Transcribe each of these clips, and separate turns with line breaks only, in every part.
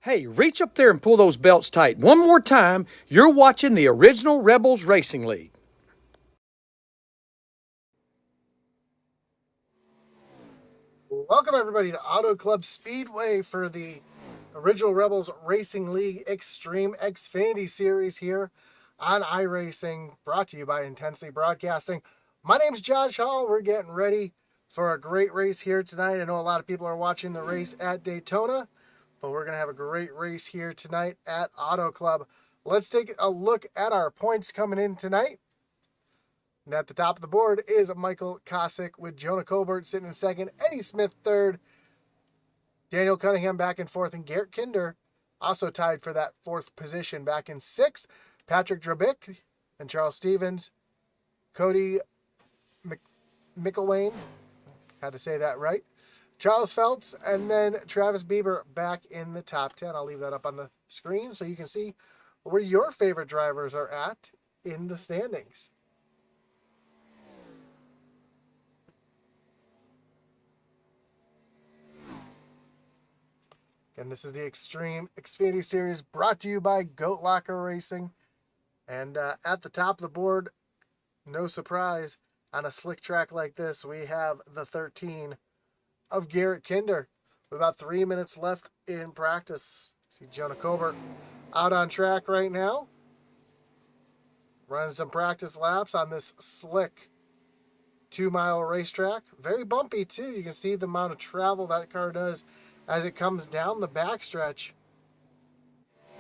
Hey, reach up there and pull those belts tight. One more time, you're watching the original Rebels Racing League.
Welcome everybody to Auto Club Speedway for the original Rebels Racing League Xtreme Xfinity Series here on iRacing, brought to you by Intensely Broadcasting. My name's Josh Hall. We're getting ready for a great race here tonight. I know a lot of people are watching the race at Daytona, but we're going to have a great race here tonight at Auto Club. Let's take a look at our points coming in tonight. And at the top of the board is Michael Kosick with Jonah Colbert sitting in second, Eddie Smith third, Daniel Cunningham back in fourth, and Garrett Kinder also tied for that fourth position back in sixth. Patrick Drabick and Charles Stevens, Cody McIlwain, had to say that right, Charles Feltz, and then Travis Bieber back in the top 10. I'll leave that up on the screen so you can see where your favorite drivers are at in the standings. And this is the Xtreme Xfinity Series brought to you by Goat Locker Racing. And at the top of the board, no surprise, on a slick track like this, we have the 13 of Garrett Kinder. With about 3 minutes left in practice. See Jonah Colbert out on track right now. Running some practice laps on this slick 2-mile racetrack. Very bumpy too. You can see the amount of travel that car does as it comes down the backstretch.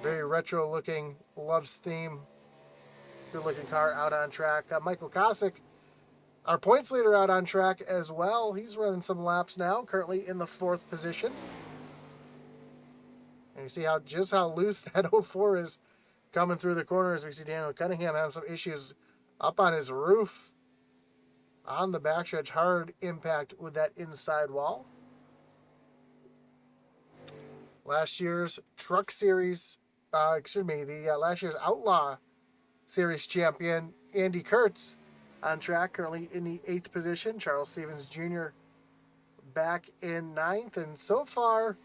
Very retro looking, Loves theme. Good looking car out on track. Michael Kosick, our points leader, out on track as well. He's running some laps now, currently in the fourth position. And you see just how loose that 04 is coming through the corners. We see Daniel Cunningham having some issues up on his roof. On the backstretch, hard impact with that inside wall. Last year's Truck Series, last year's Outlaw Series champion, Andy Kurtz, on track, currently in the 8th position. Charles Stevens Jr. back in 9th. And so far,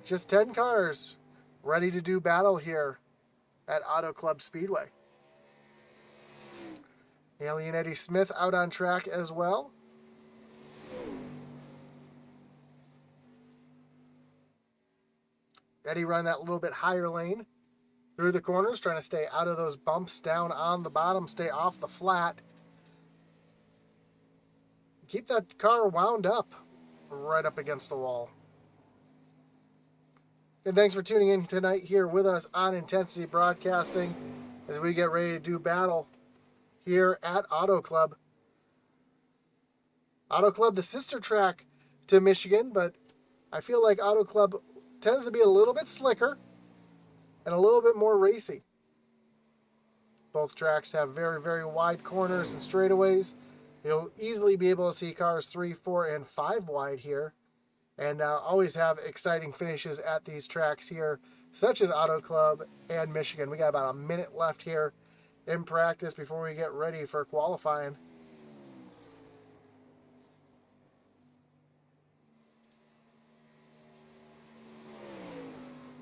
just 10 cars ready to do battle here at Auto Club Speedway. Alien Eddie Smith out on track as well. Eddie run that little bit higher lane through the corners, trying to stay out of those bumps down on the bottom, stay off the flat. Keep that car wound up right up against the wall. And thanks for tuning in tonight here with us on Intensity Broadcasting. as we get ready to do battle here at Auto Club. Auto Club, the sister track to Michigan, but I feel like Auto Club tends to be a little bit slicker and a little bit more racy. Both tracks have very, very wide corners and straightaways. You'll easily be able to see cars 3, 4, and 5 wide here. And always have exciting finishes at these tracks here, such as Auto Club and Michigan. We got about a minute left here in practice before we get ready for qualifying.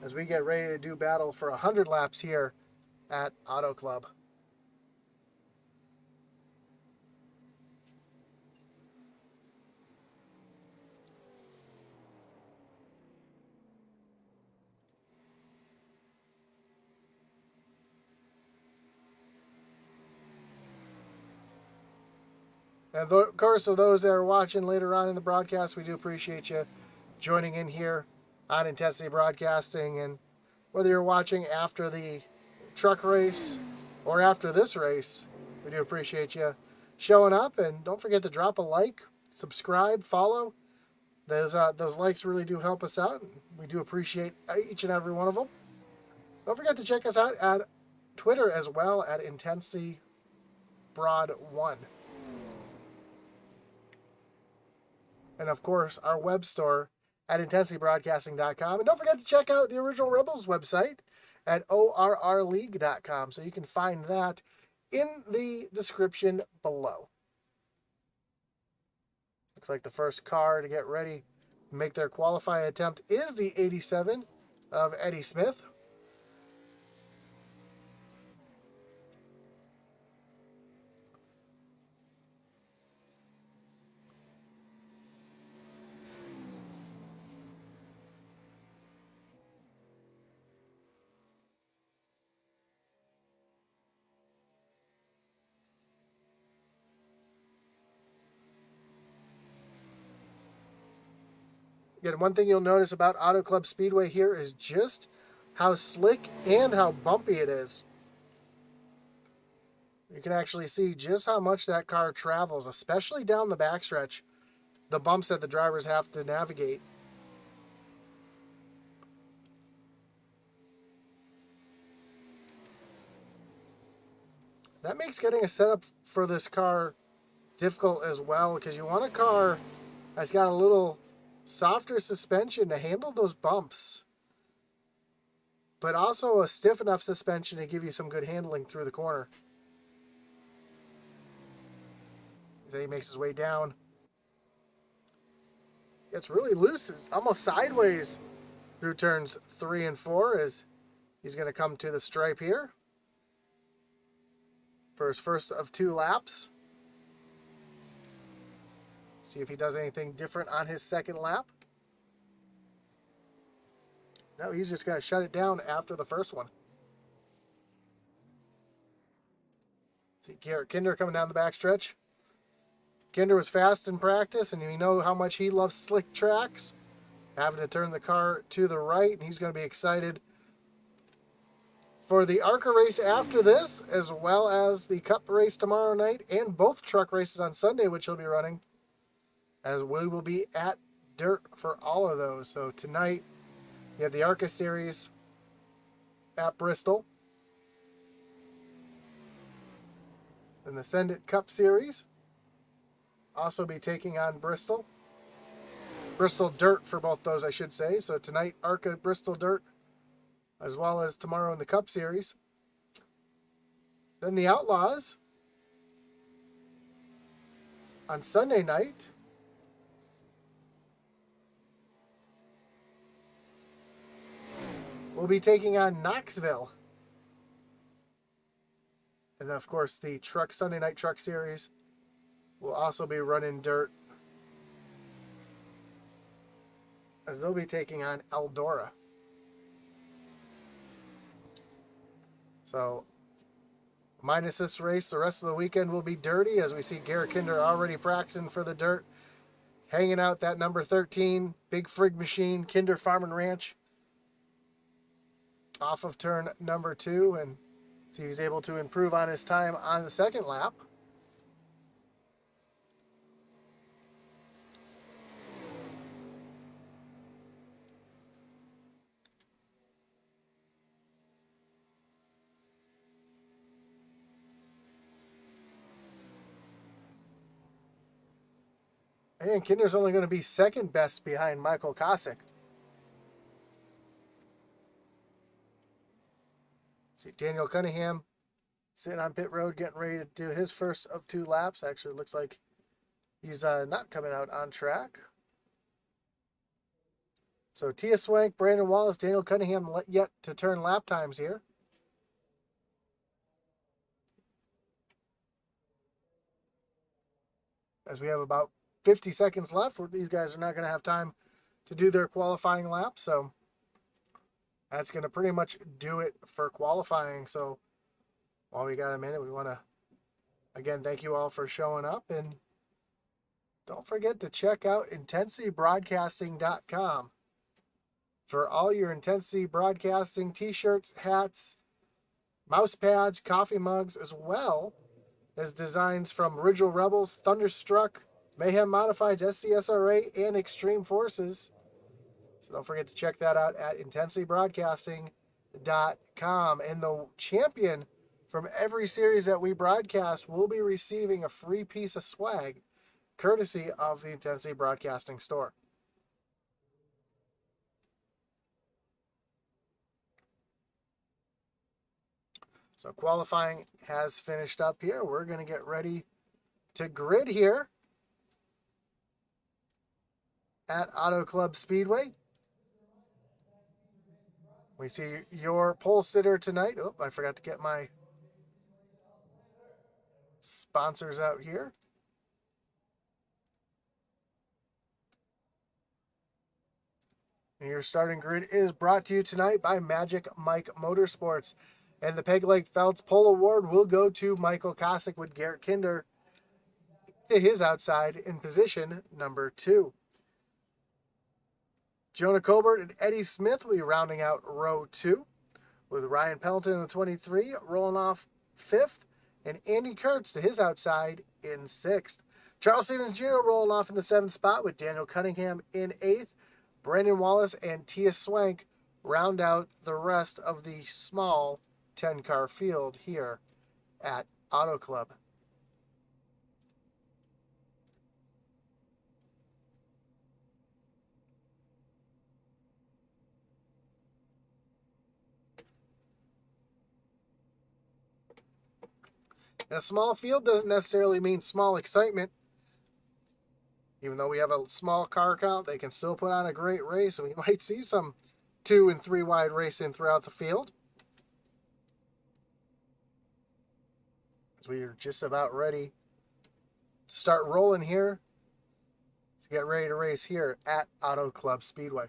As we get ready to do battle for 100 laps here at Auto Club. And of course, for those that are watching later on in the broadcast, we do appreciate you joining in here on Intensity Broadcasting. And whether you're watching after the truck race or after this race, we do appreciate you showing up. And don't forget to drop a like, subscribe, follow. Those likes really do help us out. We do appreciate each and every one of them. Don't forget to check us out at Twitter as well at Intensity Broad 1. And of course, our web store at intensitybroadcasting.com. And don't forget to check out the Original Rebels website at ORRleague.com. So you can find that in the description below. Looks like the first car to get ready to make their qualifying attempt is the 87 of Eddie Smith. Again, one thing you'll notice about Auto Club Speedway here is just how slick and how bumpy it is. You can actually see just how much that car travels, especially down the backstretch, the bumps that the drivers have to navigate. That makes getting a setup for this car difficult as well, because you want a car that's got a little softer suspension to handle those bumps, but also a stiff enough suspension to give you some good handling through the corner. As he makes his way down, it's really loose. It's almost sideways through turns 3 and 4 as he's going to come to the stripe here for his first of 2 laps. See if he does anything different on his second lap. No, he's just going to shut it down after the first one. See Garrett Kinder coming down the backstretch. Kinder was fast in practice, and you know how much he loves slick tracks. Having to turn the car to the right, and he's going to be excited for the ARCA race after this, as well as the Cup race tomorrow night, and both truck races on Sunday, which he'll be running, as we will be at dirt for all of those. So tonight, you have the ARCA series at Bristol, and the Send It Cup series also be taking on Bristol Dirt for both those, I should say. So tonight, ARCA Bristol Dirt, as well as tomorrow in the Cup series. Then the Outlaws on Sunday night. We'll be taking on Knoxville. And of course, the Sunday Night Truck Series will also be running dirt, as they'll be taking on Eldora. So, minus this race, the rest of the weekend will be dirty, as we see Garrett Kinder already practicing for the dirt, hanging out that number 13 Big Frig machine, Kinder Farm and Ranch, off of turn number 2, and See if he's able to improve on his time on the second lap. And Kinder's only going to be second best behind Michael Kosick. See Daniel Cunningham sitting on pit road getting ready to do his first of 2 laps. Actually, it looks like he's not coming out on track. So Tia Swank, Brandon Wallace, Daniel Cunningham yet to turn lap times here. As we have about 50 seconds left, these guys are not going to have time to do their qualifying lap. So that's going to pretty much do it for qualifying. So while we got a minute, we want to, again, thank you all for showing up. And don't forget to check out IntensityBroadcasting.com for all your Intensity Broadcasting t-shirts, hats, mouse pads, coffee mugs, as well as designs from Original Rebels, Thunderstruck, Mayhem Modifieds, SCSRA, and Extreme Forces. So don't forget to check that out at IntensityBroadcasting.com. And the champion from every series that we broadcast will be receiving a free piece of swag, courtesy of the Intensity Broadcasting store. So qualifying has finished up here. We're going to get ready to grid here at Auto Club Speedway. We see your pole sitter tonight. Oh, I forgot to get my sponsors out here. And your starting grid is brought to you tonight by Magic Mike Motorsports. And the Peg Leg Felts Pole Award will go to Michael Kosick with Garrett Kinder to his outside in position number 2. Jonah Colbert and Eddie Smith will be rounding out row 2, with Ryan Pendleton in the 23 rolling off 5th, and Andy Kurtz to his outside in 6th. Charles Stevens Jr. rolling off in the 7th spot with Daniel Cunningham in 8th. Brandon Wallace and Tia Swank round out the rest of the small 10-car field here at Auto Club. And a small field doesn't necessarily mean small excitement. Even though we have a small car count, they can still put on a great race, and we might see some 2 and 3 wide racing throughout the field. We are just about ready to start rolling here to get ready to race here at Auto Club Speedway.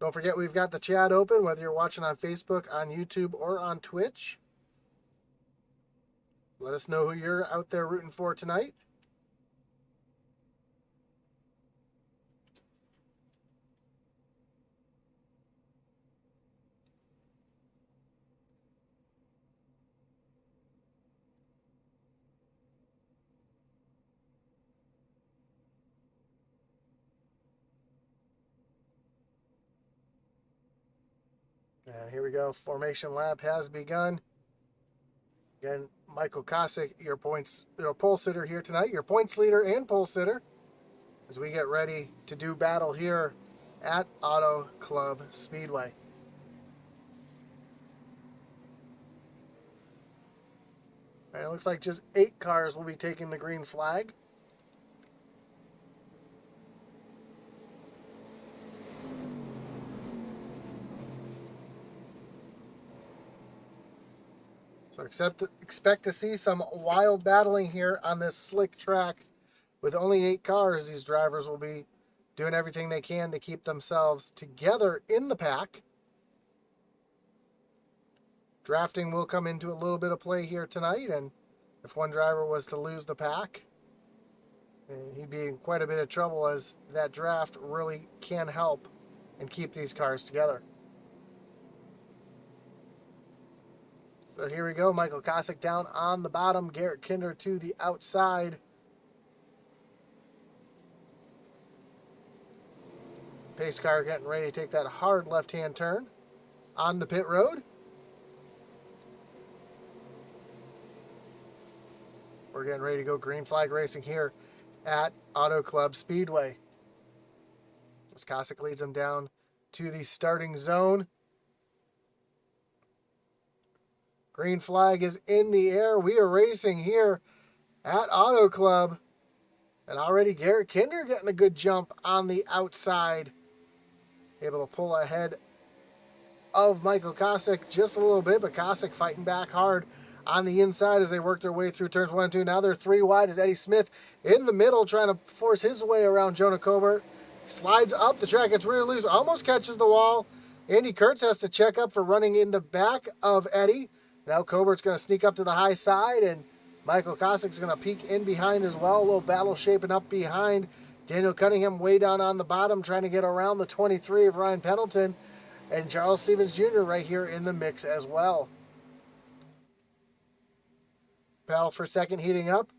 Don't forget, we've got the chat open, whether you're watching on Facebook, on YouTube, or on Twitch. Let us know who you're out there rooting for tonight. And here we go. Formation lap has begun. Again, Michael Kosick, your pole sitter here tonight, your points leader and pole sitter, as we get ready to do battle here at Auto Club Speedway. And it looks like just 8 cars will be taking the green flag. So expect to see some wild battling here on this slick track. With only 8 cars, these drivers will be doing everything they can to keep themselves together in the pack. Drafting will come into a little bit of play here tonight, and if one driver was to lose the pack, he'd be in quite a bit of trouble, as that draft really can help and keep these cars together. So here we go. Michael Kosick down on the bottom. Garrett Kinder to the outside. Pace car getting ready to take that hard left-hand turn on the pit road. We're getting ready to go green flag racing here at Auto Club Speedway. As Kosick leads him down to the starting zone. Green flag is in the air. We are racing here at Auto Club. And already Garrett Kinder getting a good jump on the outside. Able to pull ahead of Michael Kosick just a little bit, but Kosick fighting back hard on the inside as they work their way through turns 1 and 2. Now they're 3 wide as Eddie Smith in the middle trying to force his way around Jonah Colbert. Slides up the track, gets really loose, almost catches the wall. Andy Kurtz has to check up for running in the back of Eddie. Now Colbert's going to sneak up to the high side, and Michael Kosick's going to peek in behind as well. A little battle shaping up behind. Daniel Cunningham way down on the bottom trying to get around the 23 of Ryan Pendleton. And Charles Stevens Jr. right here in the mix as well. Battle for second heating up.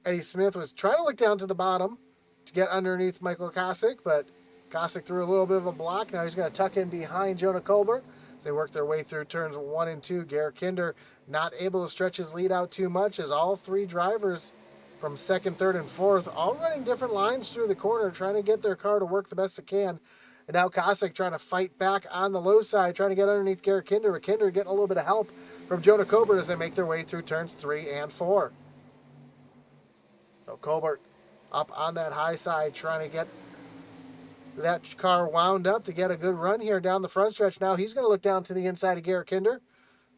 Eddie Smith was trying to look down to the bottom to get underneath Michael Kosick, but Kosick threw a little bit of a block. Now he's going to tuck in behind Jonah Colbert as they work their way through turns 1 and 2. Garrett Kinder not able to stretch his lead out too much as all 3 drivers from 2nd, 3rd, and 4th all running different lines through the corner, trying to get their car to work the best it can. And now Kosick trying to fight back on the low side, trying to get underneath Garrett Kinder. But Kinder getting a little bit of help from Jonah Colbert as they make their way through turns 3 and 4. So Colbert up on that high side, trying to get that car wound up to get a good run here down the front stretch. Now he's going to look down to the inside of Garrett Kinder.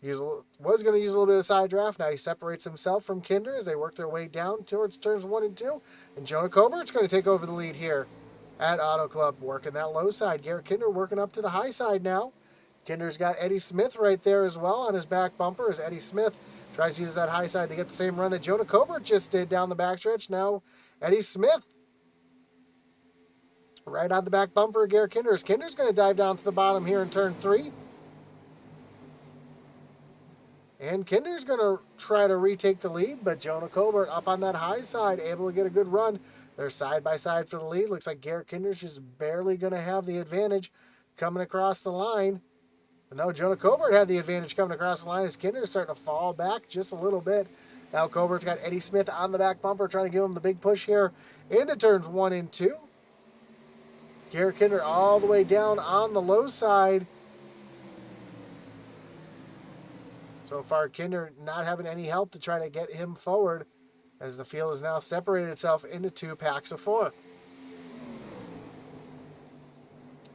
He was going to use a little bit of side draft. Now he separates himself from Kinder as they work their way down towards turns 1 and 2. And Jonah Colbert's going to take over the lead here at Auto Club, working that low side. Garrett Kinder working up to the high side now. Kinder's got Eddie Smith right there as well on his back bumper as Eddie Smith tries to use that high side to get the same run that Jonah Colbert just did down the backstretch. Now Eddie Smith right on the back bumper of Garrett Kinder. Kinder's going to dive down to the bottom here in turn 3. And Kinder's going to try to retake the lead, but Jonah Colbert up on that high side, able to get a good run. They're side by side for the lead. Looks like Garrett Kinder's just barely going to have the advantage coming across the line. But no, Jonah Colbert had the advantage coming across the line as Kinder's starting to fall back just a little bit. Now Colbert's got Eddie Smith on the back bumper, trying to give him the big push here into turns 1 and 2. Garrett Kinder all the way down on the low side. So far, Kinder not having any help to try to get him forward as the field has now separated itself into 2 packs of 4.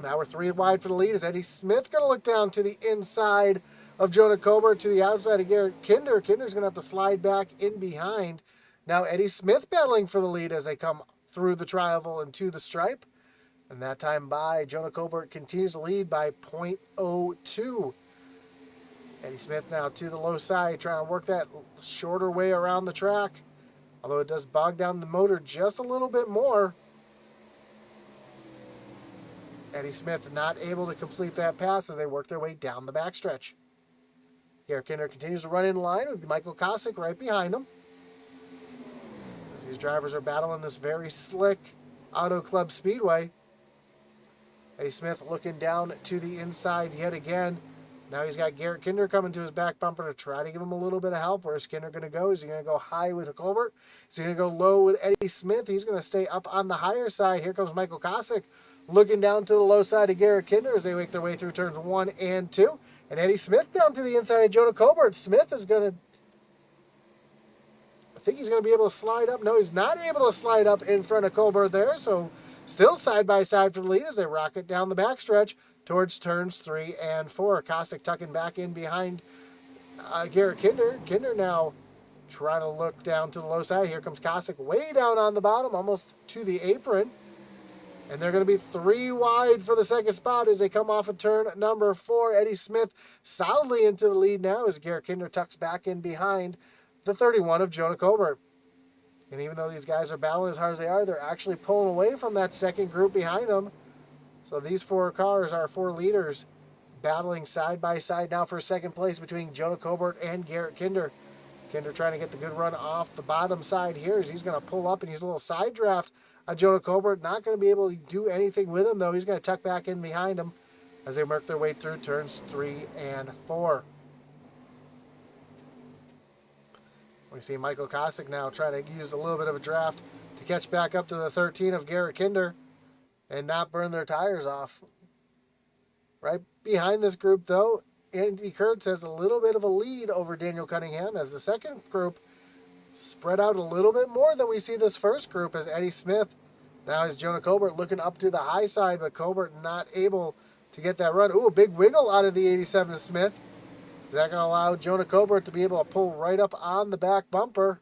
Now we're 3 wide for the lead as Eddie Smith going to look down to the inside of Jonah Colbert to the outside of Garrett Kinder. Kinder's going to have to slide back in behind. Now Eddie Smith battling for the lead as they come through the tri-oval and to the stripe. And that time by, Jonah Colbert continues to lead by .02. Eddie Smith now to the low side, trying to work that shorter way around the track. Although it does bog down the motor just a little bit more. Eddie Smith not able to complete that pass as they work their way down the backstretch. Garrett Kinder continues to run in line with Michael Kosick right behind him. As these drivers are battling this very slick Auto Club Speedway. Eddie Smith looking down to the inside yet again. Now he's got Garrett Kinder coming to his back bumper to try to give him a little bit of help. Where's Kinder going to go? Is he going to go high with Colbert? Is he going to go low with Eddie Smith? He's going to stay up on the higher side. Here comes Michael Kosick looking down to the low side of Garrett Kinder as they make their way through turns 1 and 2. And Eddie Smith down to the inside of Jonah Colbert. Smith is going to... I think he's going to be able to slide up. No, he's not able to slide up in front of Colbert there. So still side by side for the lead as they rocket down the backstretch towards turns 3 and 4. Kosick tucking back in behind Garrett Kinder. Kinder now trying to look down to the low side. Here comes Kosick way down on the bottom, almost to the apron. And they're going to be 3 wide for the second spot as they come off of turn number 4. Eddie Smith solidly into the lead now as Garrett Kinder tucks back in behind the 31 of Jonah Colbert. And even though these guys are battling as hard as they are, they're actually pulling away from that second group behind them. So these 4 cars, our 4 leaders, battling side by side now for second place between Jonah Colbert and Garrett Kinder. Kinder trying to get the good run off the bottom side here as he's going to pull up and he's a little side draft on Jonah Colbert. Not going to be able to do anything with him, though. He's going to tuck back in behind him as they work their way through turns 3 and 4. We see Michael Kosick now trying to use a little bit of a draft to catch back up to the 13 of Garrett Kinder and not burn their tires off. Right behind this group, though, Andy Kurtz has a little bit of a lead over Daniel Cunningham as the second group spread out a little bit more than we see this first group as Eddie Smith now has Jonah Colbert looking up to the high side, but Colbert not able to get that run. Ooh, a big wiggle out of the 87 Smith. Is that going to allow Jonah Colbert to be able to pull right up on the back bumper?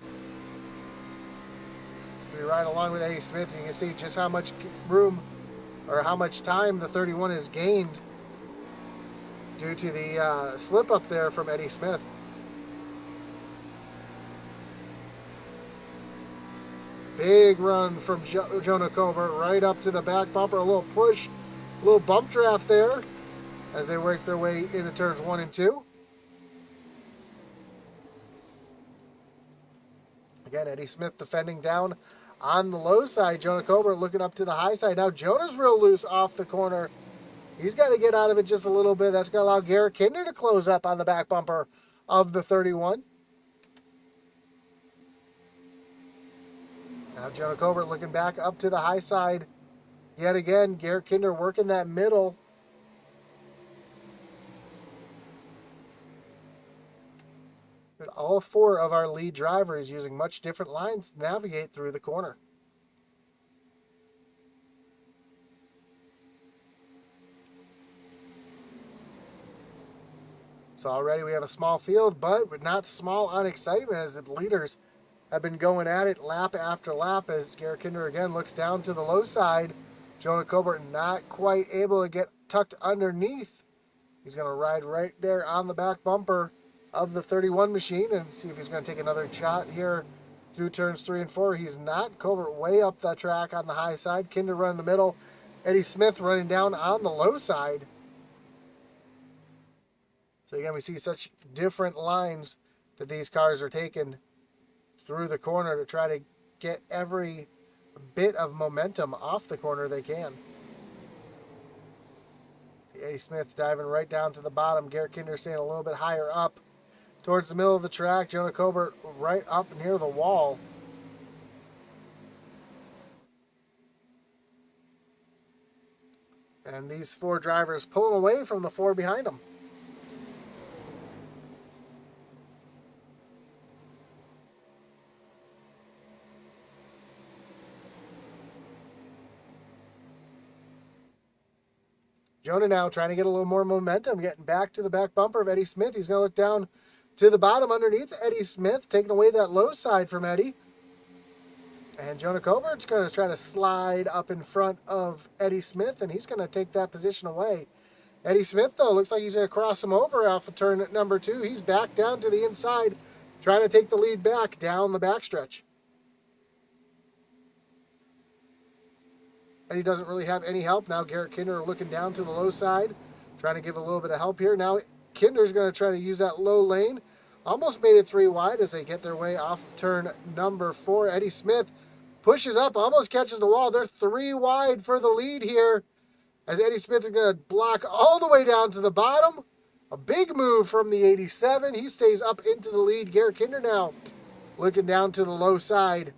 If we ride along with Eddie Smith, you can see just how much room or how much time the 31 has gained due to the slip up there from Eddie Smith. Big run from Jonah Colbert right up to the back bumper. A little push, a little bump draft there as they work their way into turns 1 and 2. Again, Eddie Smith defending down on the low side. Jonah Colbert looking up to the high side. Now Jonah's real loose off the corner. He's got to get out of it just a little bit. That's going to allow Garrett Kinder to close up on the back bumper of the 31. Now Jonah Colbert looking back up to the high side. Yet again, Garrett Kinder working that middle. But all 4 of our lead drivers using much different lines to navigate through the corner. So already we have a small field, but not small on excitement as the leaders have been going at it lap after lap as Garrett Kinder again looks down to the low side. Jonah Colbert not quite able to get tucked underneath. He's going to ride right there on the back bumper of the 31 machine and see if he's going to take another shot here through turns 3 and 4. He's not. Colbert way up the track on the high side. Kinder running the middle. Eddie Smith running down on the low side. So again, we see such different lines that these cars are taking through the corner to try to get every bit of momentum off the corner they can. See Eddie Smith diving right down to the bottom. Garrett Kinder staying a little bit higher up towards the middle of the track. Jonah Colbert right up near the wall. And these 4 drivers pulling away from the 4 behind them. Jonah now trying to get a little more momentum, getting back to the back bumper of Eddie Smith. He's going to look down to the bottom underneath Eddie Smith, taking away that low side from Eddie. And Jonah Colbert's going to try to slide up in front of Eddie Smith, and he's going to take that position away. Eddie Smith, though, looks like he's going to cross him over off of turn number 2. He's back down to the inside, trying to take the lead back down the backstretch. Eddie doesn't really have any help. Now Garrett Kinder looking down to the low side, trying to give a little bit of help here. Now Kinder's going to try to use that low lane. Almost made it 3 wide as they get their way off of turn number 4. Eddie Smith pushes up, almost catches the wall. They're 3 wide for the lead here as Eddie Smith is going to block all the way down to the bottom. A big move from the 87. He stays up into the lead. Garrett Kinder now looking down to the low side,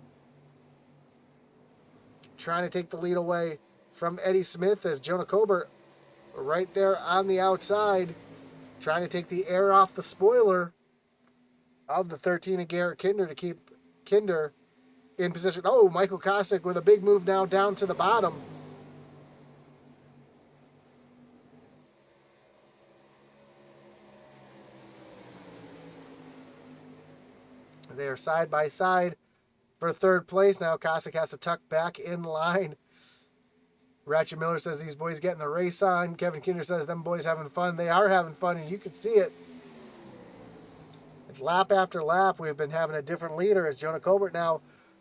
trying to take the lead away from Eddie Smith as Jonah Colbert right there on the outside, trying to take the air off the spoiler of the 13 of Garrett Kinder to keep Kinder in position. Oh, Michael Kosick with a big move now down to the bottom. They are side by side for 3rd place. Now Kosick has to tuck back in line. Ratchet Miller says these boys getting the race on. Kevin Kinder says them boys having fun. They are having fun, and you can see it. It's lap after lap. We've been having a different leader as Jonah Colbert now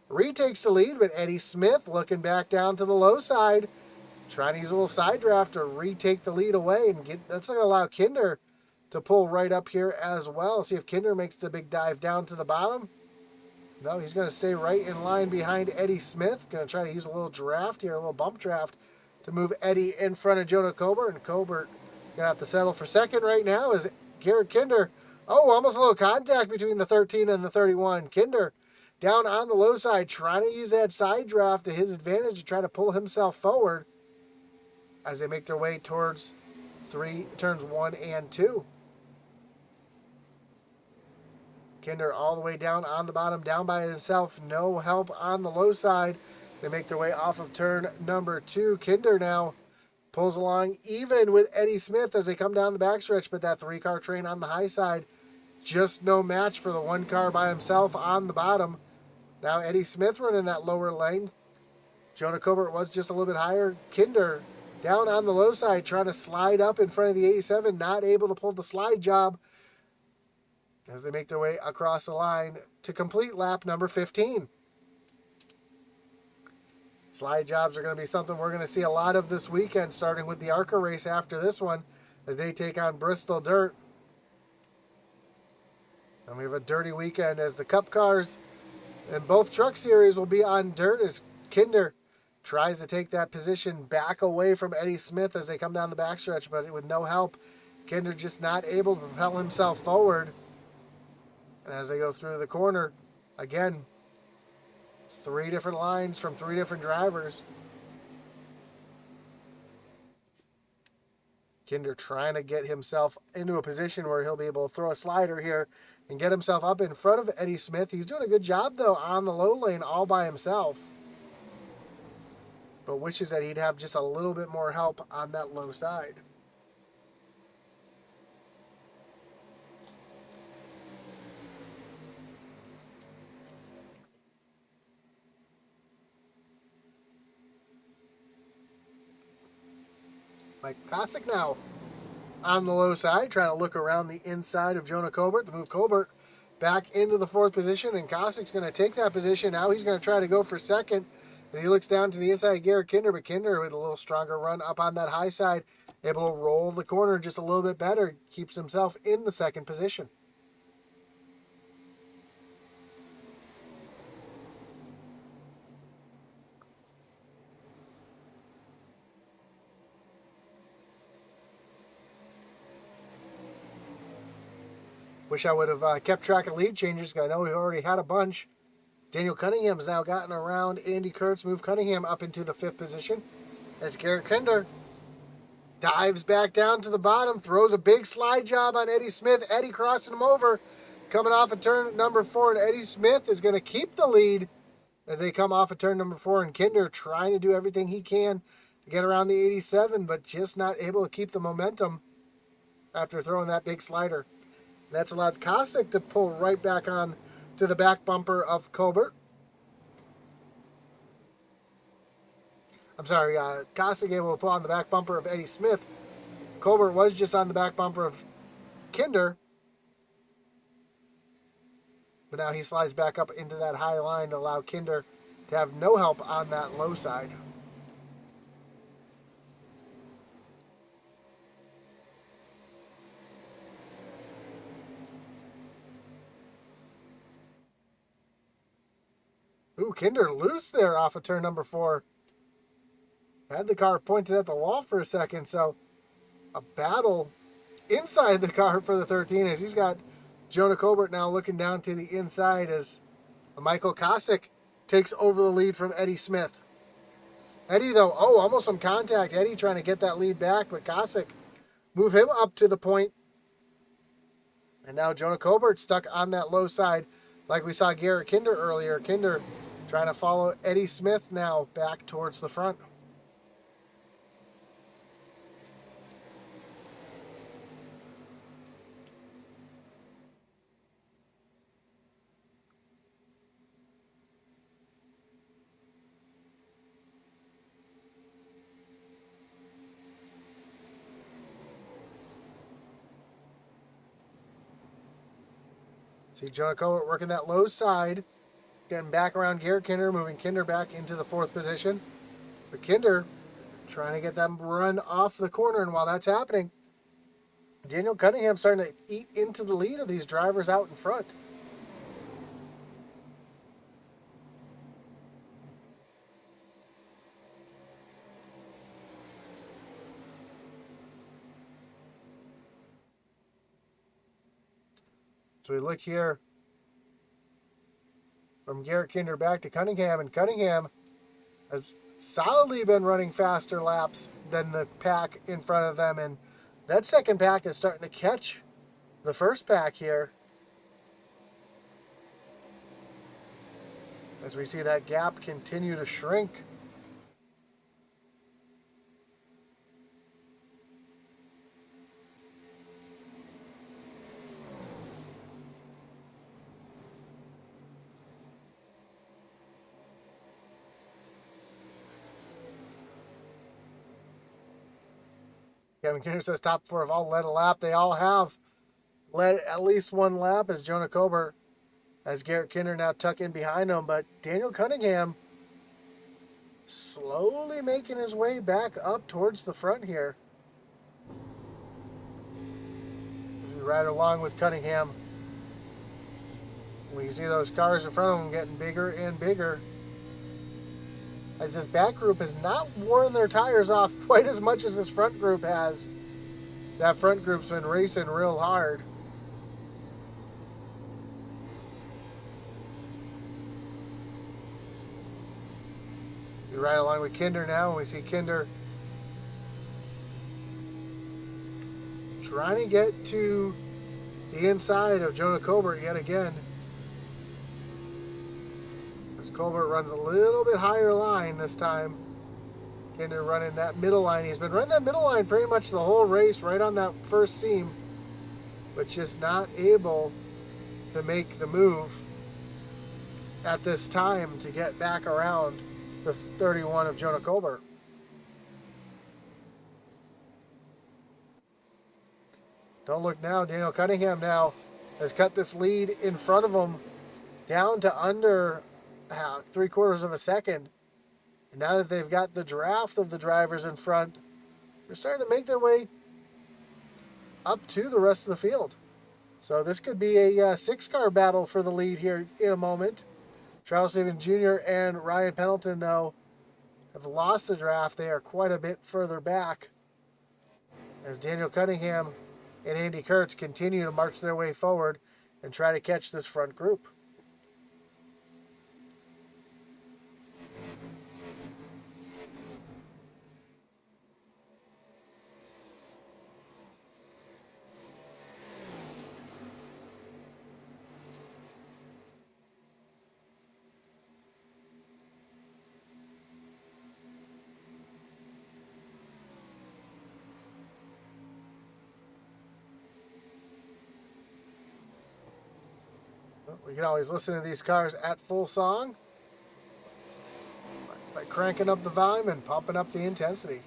retakes the lead, but Eddie Smith looking back down to the low side, Trying to use a little side draft to retake the lead away and get. That's going to allow Kinder to pull right up here as well. See if Kinder makes the big dive down to the bottom. No, he's going to stay right in line behind Eddie Smith. Going to try to use a little draft here, a little bump draft to move Eddie in front of Jonah Colbert. And Colbert is going to have to settle for second right now as Garrett Kinder. Oh, almost a little contact between the 13 and the 31. Kinder down on the low side, trying to use that side draft to his advantage to try to pull himself forward as they make their way towards turns 1 and 2. Kinder all the way down on the bottom, down by himself. No help on the low side. They make their way off of turn number 2. Kinder now pulls along even with Eddie Smith as they come down the backstretch, but that 3-car train on the high side, just no match for the 1 car by himself on the bottom. Now Eddie Smith running that lower lane. Jonah Colbert was just a little bit higher. Kinder down on the low side, trying to slide up in front of the 87, not able to pull the slide job as they make their way across the line to complete lap number 15. Slide jobs are going to be something we're going to see a lot of this weekend, starting with the ARCA race after this one, as they take on Bristol Dirt. And we have a dirty weekend as the Cup cars and both truck series will be on dirt as Kinder tries to take that position back away from Eddie Smith as they come down the backstretch, but with no help. Kinder just not able to propel himself forward. And as they go through the corner, again, 3 different lines from 3 different drivers. Kinder trying to get himself into a position where he'll be able to throw a slider here and get himself up in front of Eddie Smith. He's doing a good job, though, on the low lane all by himself. But wishes that he'd have just a little bit more help on that low side. Mike Kosick now on the low side, trying to look around the inside of Jonah Colbert to move Colbert back into the 4th position, and Kosick's going to take that position. Now he's going to try to go for second as he looks down to the inside of Garrett Kinder, but Kinder with a little stronger run up on that high side, able to roll the corner just a little bit better, keeps himself in the 2nd position. Wish I would have kept track of lead changes, because I know we already had a bunch. Daniel Cunningham's now gotten around Andy Kurtz, moved Cunningham up into the 5th position. As Garrett Kinder dives back down to the bottom, throws a big slide job on Eddie Smith. Eddie crossing him over, coming off of turn number 4, and Eddie Smith is going to keep the lead as they come off of turn number 4, and Kinder trying to do everything he can to get around the 87, but just not able to keep the momentum after throwing that big slider. That's allowed Kosick to pull right back on to the back bumper of Colbert. I'm sorry, Kosick able to pull on the back bumper of Eddie Smith. Colbert was just on the back bumper of Kinder. But now he slides back up into that high line to allow Kinder to have no help on that low side. Ooh, Kinder loose there off of turn number 4. Had the car pointed at the wall for a second, so a battle inside the car for the 13 as he's got Jonah Colbert now looking down to the inside as Michael Kosick takes over the lead from Eddie Smith. Eddie, though, almost some contact. Eddie trying to get that lead back, but Kosick move him up to the point. And now Jonah Colbert stuck on that low side like we saw Garrett Kinder earlier. Kinder trying to follow Eddie Smith now back towards the front. See Jonah Colbert working that low side, getting back around Garrett Kinder, moving Kinder back into the 4th position. But Kinder trying to get them run off the corner. And while that's happening, Daniel Cunningham starting to eat into the lead of these drivers out in front. So we look here from Garrett Kinder back to Cunningham, and Cunningham has solidly been running faster laps than the pack in front of them, and that second pack is starting to catch the first pack here. As we see that gap continue to shrink. Kevin Kinder says top four have all led a lap. They all have led at least one lap as Jonah Colbert, as Garrett Kinder now tuck in behind him. But Daniel Cunningham slowly making his way back up towards the front here. As we ride along with Cunningham, we see those cars in front of him getting bigger and bigger, as this back group has not worn their tires off quite as much as this front group has. That front group's been racing real hard. We ride along with Kinder now, and we see Kinder trying to get to the inside of Jonah Colbert yet again. As Colbert runs a little bit higher line this time. Kinder running that middle line. He's been running that middle line pretty much the whole race, right on that first seam, but just not able to make the move at this time to get back around the 31 of Jonah Colbert. Don't look now. Daniel Cunningham now has cut this lead in front of him down to under 3/4 of a second. And now that they've got the draft of the drivers in front, they're starting to make their way up to the rest of the field. So this could be a six-car battle for the lead here in a moment. Charles Stevens Jr. and Ryan Pendleton, though, have lost the draft. They are quite a bit further back as Daniel Cunningham and Andy Kurtz continue to march their way forward and try to catch this front group. We can always listen to these cars at full song by cranking up the volume and pumping up the intensity.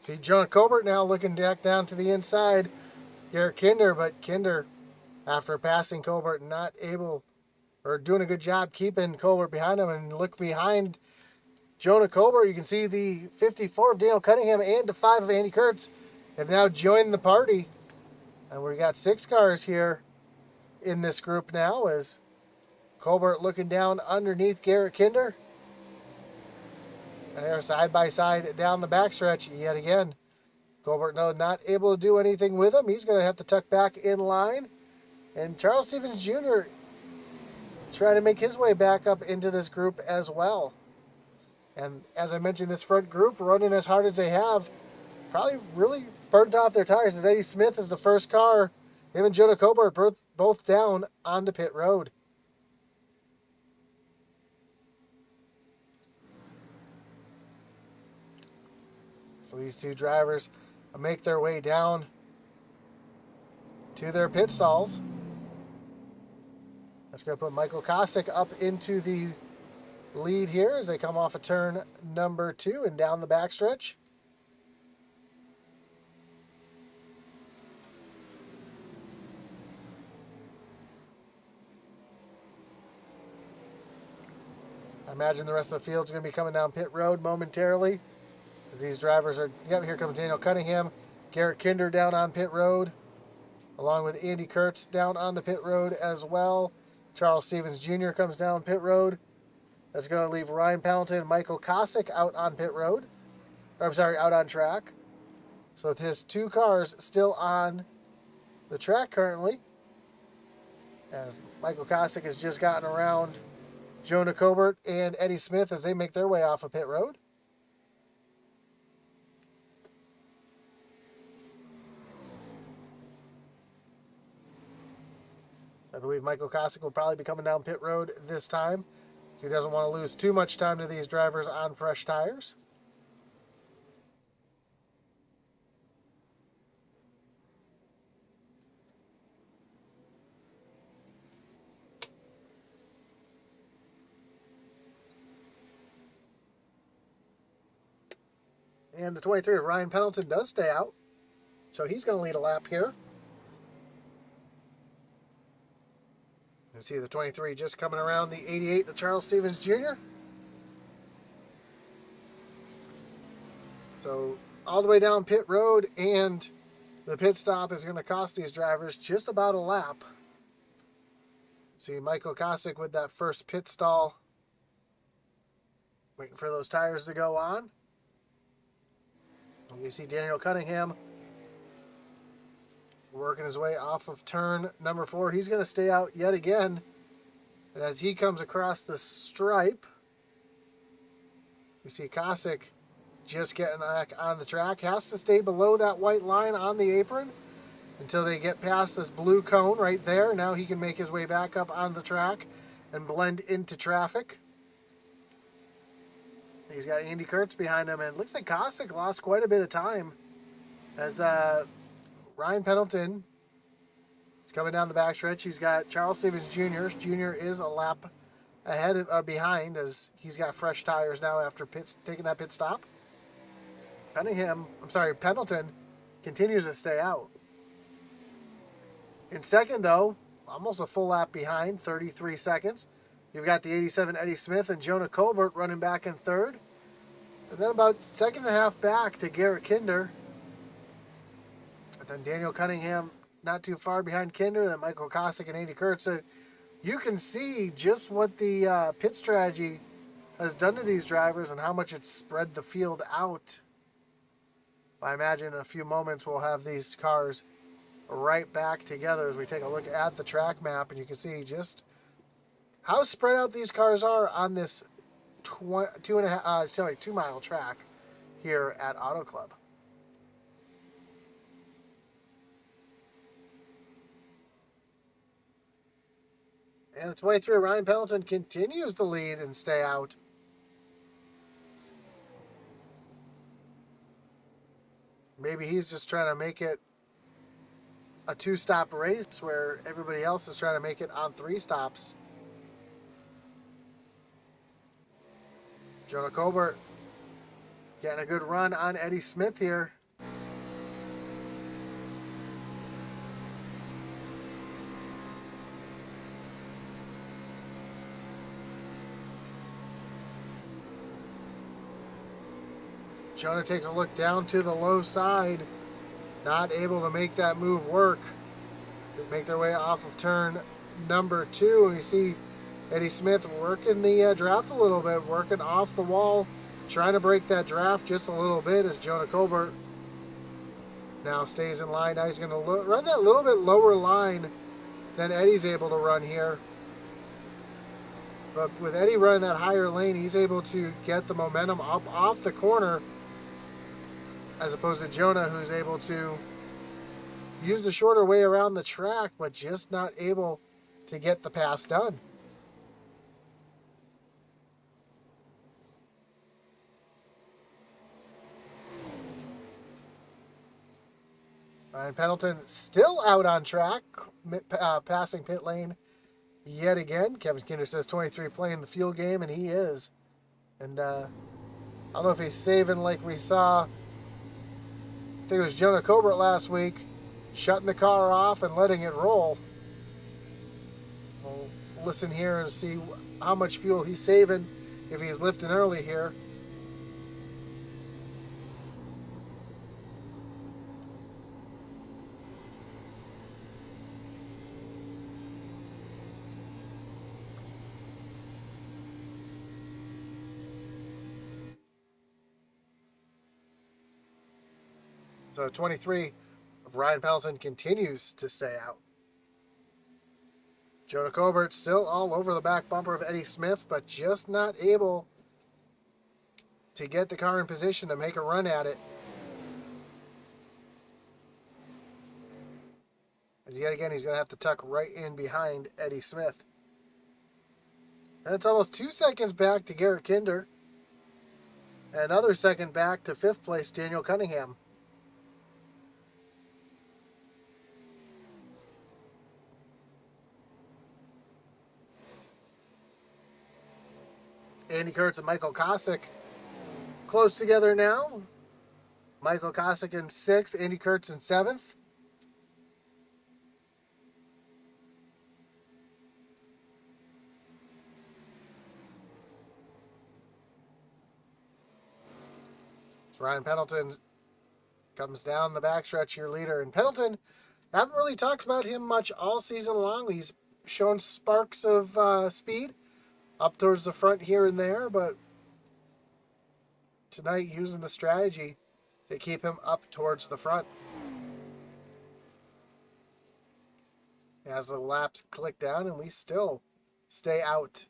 See Jonah Colbert now looking back down to the inside. Garrett Kinder, but Kinder, after passing Colbert, not able or doing a good job keeping Colbert behind him. And look behind Jonah Colbert, you can see the 54 of Daniel Cunningham and the 5 of Andy Kurtz have now joined the party. And we got 6 cars here in this group now, as Colbert looking down underneath Garrett Kinder. And they're side by side down the backstretch yet again. Colbert, no, not able to do anything with him. He's going to have to tuck back in line. And Charles Stevens Jr. trying to make his way back up into this group as well. And as I mentioned, this front group running as hard as they have, probably really burnt off their tires, as Eddie Smith is the first car. Him and Jonah Colbert both down onto pit road. So these two drivers make their way down to their pit stalls. That's going to put Michael Kosick up into the lead here as they come off of turn number 2 and down the backstretch. I imagine the rest of the field's going to be coming down pit road momentarily, as these drivers are, yep, here comes Daniel Cunningham, Garrett Kinder down on pit road, along with Andy Kurtz down on the pit road as well. Charles Stevens Jr. comes down pit road. That's going to leave Ryan Pendleton and Michael Kosick out on pit road. Or, I'm sorry, out on track. So with his 2 cars still on the track currently, as Michael Kosick has just gotten around Jonah Colbert and Eddie Smith as they make their way off of pit road. I believe Michael Kosick will probably be coming down pit road this time, so he doesn't want to lose too much time to these drivers on fresh tires. And the 23 of Ryan Pendleton does stay out, so he's going to lead a lap here. You see the 23 just coming around the 88 of Charles Stevens Jr. So all the way down pit road, and the pit stop is going to cost these drivers just about a lap. See Michael Kosick with that first pit stall, waiting for those tires to go on. And you see Daniel Cunningham working his way off of turn number 4. He's going to stay out yet again. And as he comes across the stripe, we see Kosick just getting back on the track. Has to stay below that white line on the apron until they get past this blue cone right there. Now he can make his way back up on the track and blend into traffic. He's got Andy Kurtz behind him, and it looks like Kosick lost quite a bit of time as Ryan Pendleton is coming down the backstretch. He's got Charles Stevens Jr. Jr. is a lap ahead of, behind, as he's got fresh tires now after taking that pit stop. Pendleton continues to stay out. In second, though, almost a full lap behind, 33 seconds. You've got the 87 Eddie Smith and Jonah Colbert running back in third. And then about second and a half back to Garrett Kinder. And then Daniel Cunningham not too far behind Kinder. Then Michael Kosick and Andy Kurtz. So you can see just what the pit strategy has done to these drivers and how much it's spread the field out. I imagine in a few moments we'll have these cars right back together as we take a look at the track map, and you can see just how spread out these cars are on this 2-mile track here at Auto Club. And it's way through. Ryan Pendleton continues to lead and stay out. Maybe he's just trying to make it a 2-stop race where everybody else is trying to make it on 3 stops. Jonah Colbert getting a good run on Eddie Smith here. Jonah takes a look down to the low side. Not able to make that move work. To make their way off of turn number 2. And you see Eddie Smith working the draft a little bit, working off the wall, trying to break that draft just a little bit as Jonah Colbert now stays in line. Now he's going to run that little bit lower line than Eddie's able to run here. But with Eddie running that higher lane, he's able to get the momentum up off the corner, as opposed to Jonah, who's able to use the shorter way around the track, but just not able to get the pass done. Ryan Pendleton still out on track, passing pit lane yet again. Kevin Kinder says 23 playing the fuel game, and he is. And I don't know if he's saving like we saw, I think it was Jonah Colbert last week, shutting the car off and letting it roll. We'll listen here and see how much fuel he's saving if he's lifting early here. So 23 of Ryan Pendleton continues to stay out. Jonah Colbert still all over the back bumper of Eddie Smith, but just not able to get the car in position to make a run at it. As yet again, he's going to have to tuck right in behind Eddie Smith. And it's almost 2 seconds back to Garrett Kinder. And another second back to 5th place Daniel Cunningham. Andy Kurtz and Michael Kosick close together now. Michael Kosick in 6th, Andy Kurtz in 7th. So Ryan Pendleton comes down the backstretch here, leader. And Pendleton, haven't really talked about him much all season long. He's shown sparks of speed up towards the front here and there, but tonight using the strategy to keep him up towards the front. As the laps click down and we still stay out.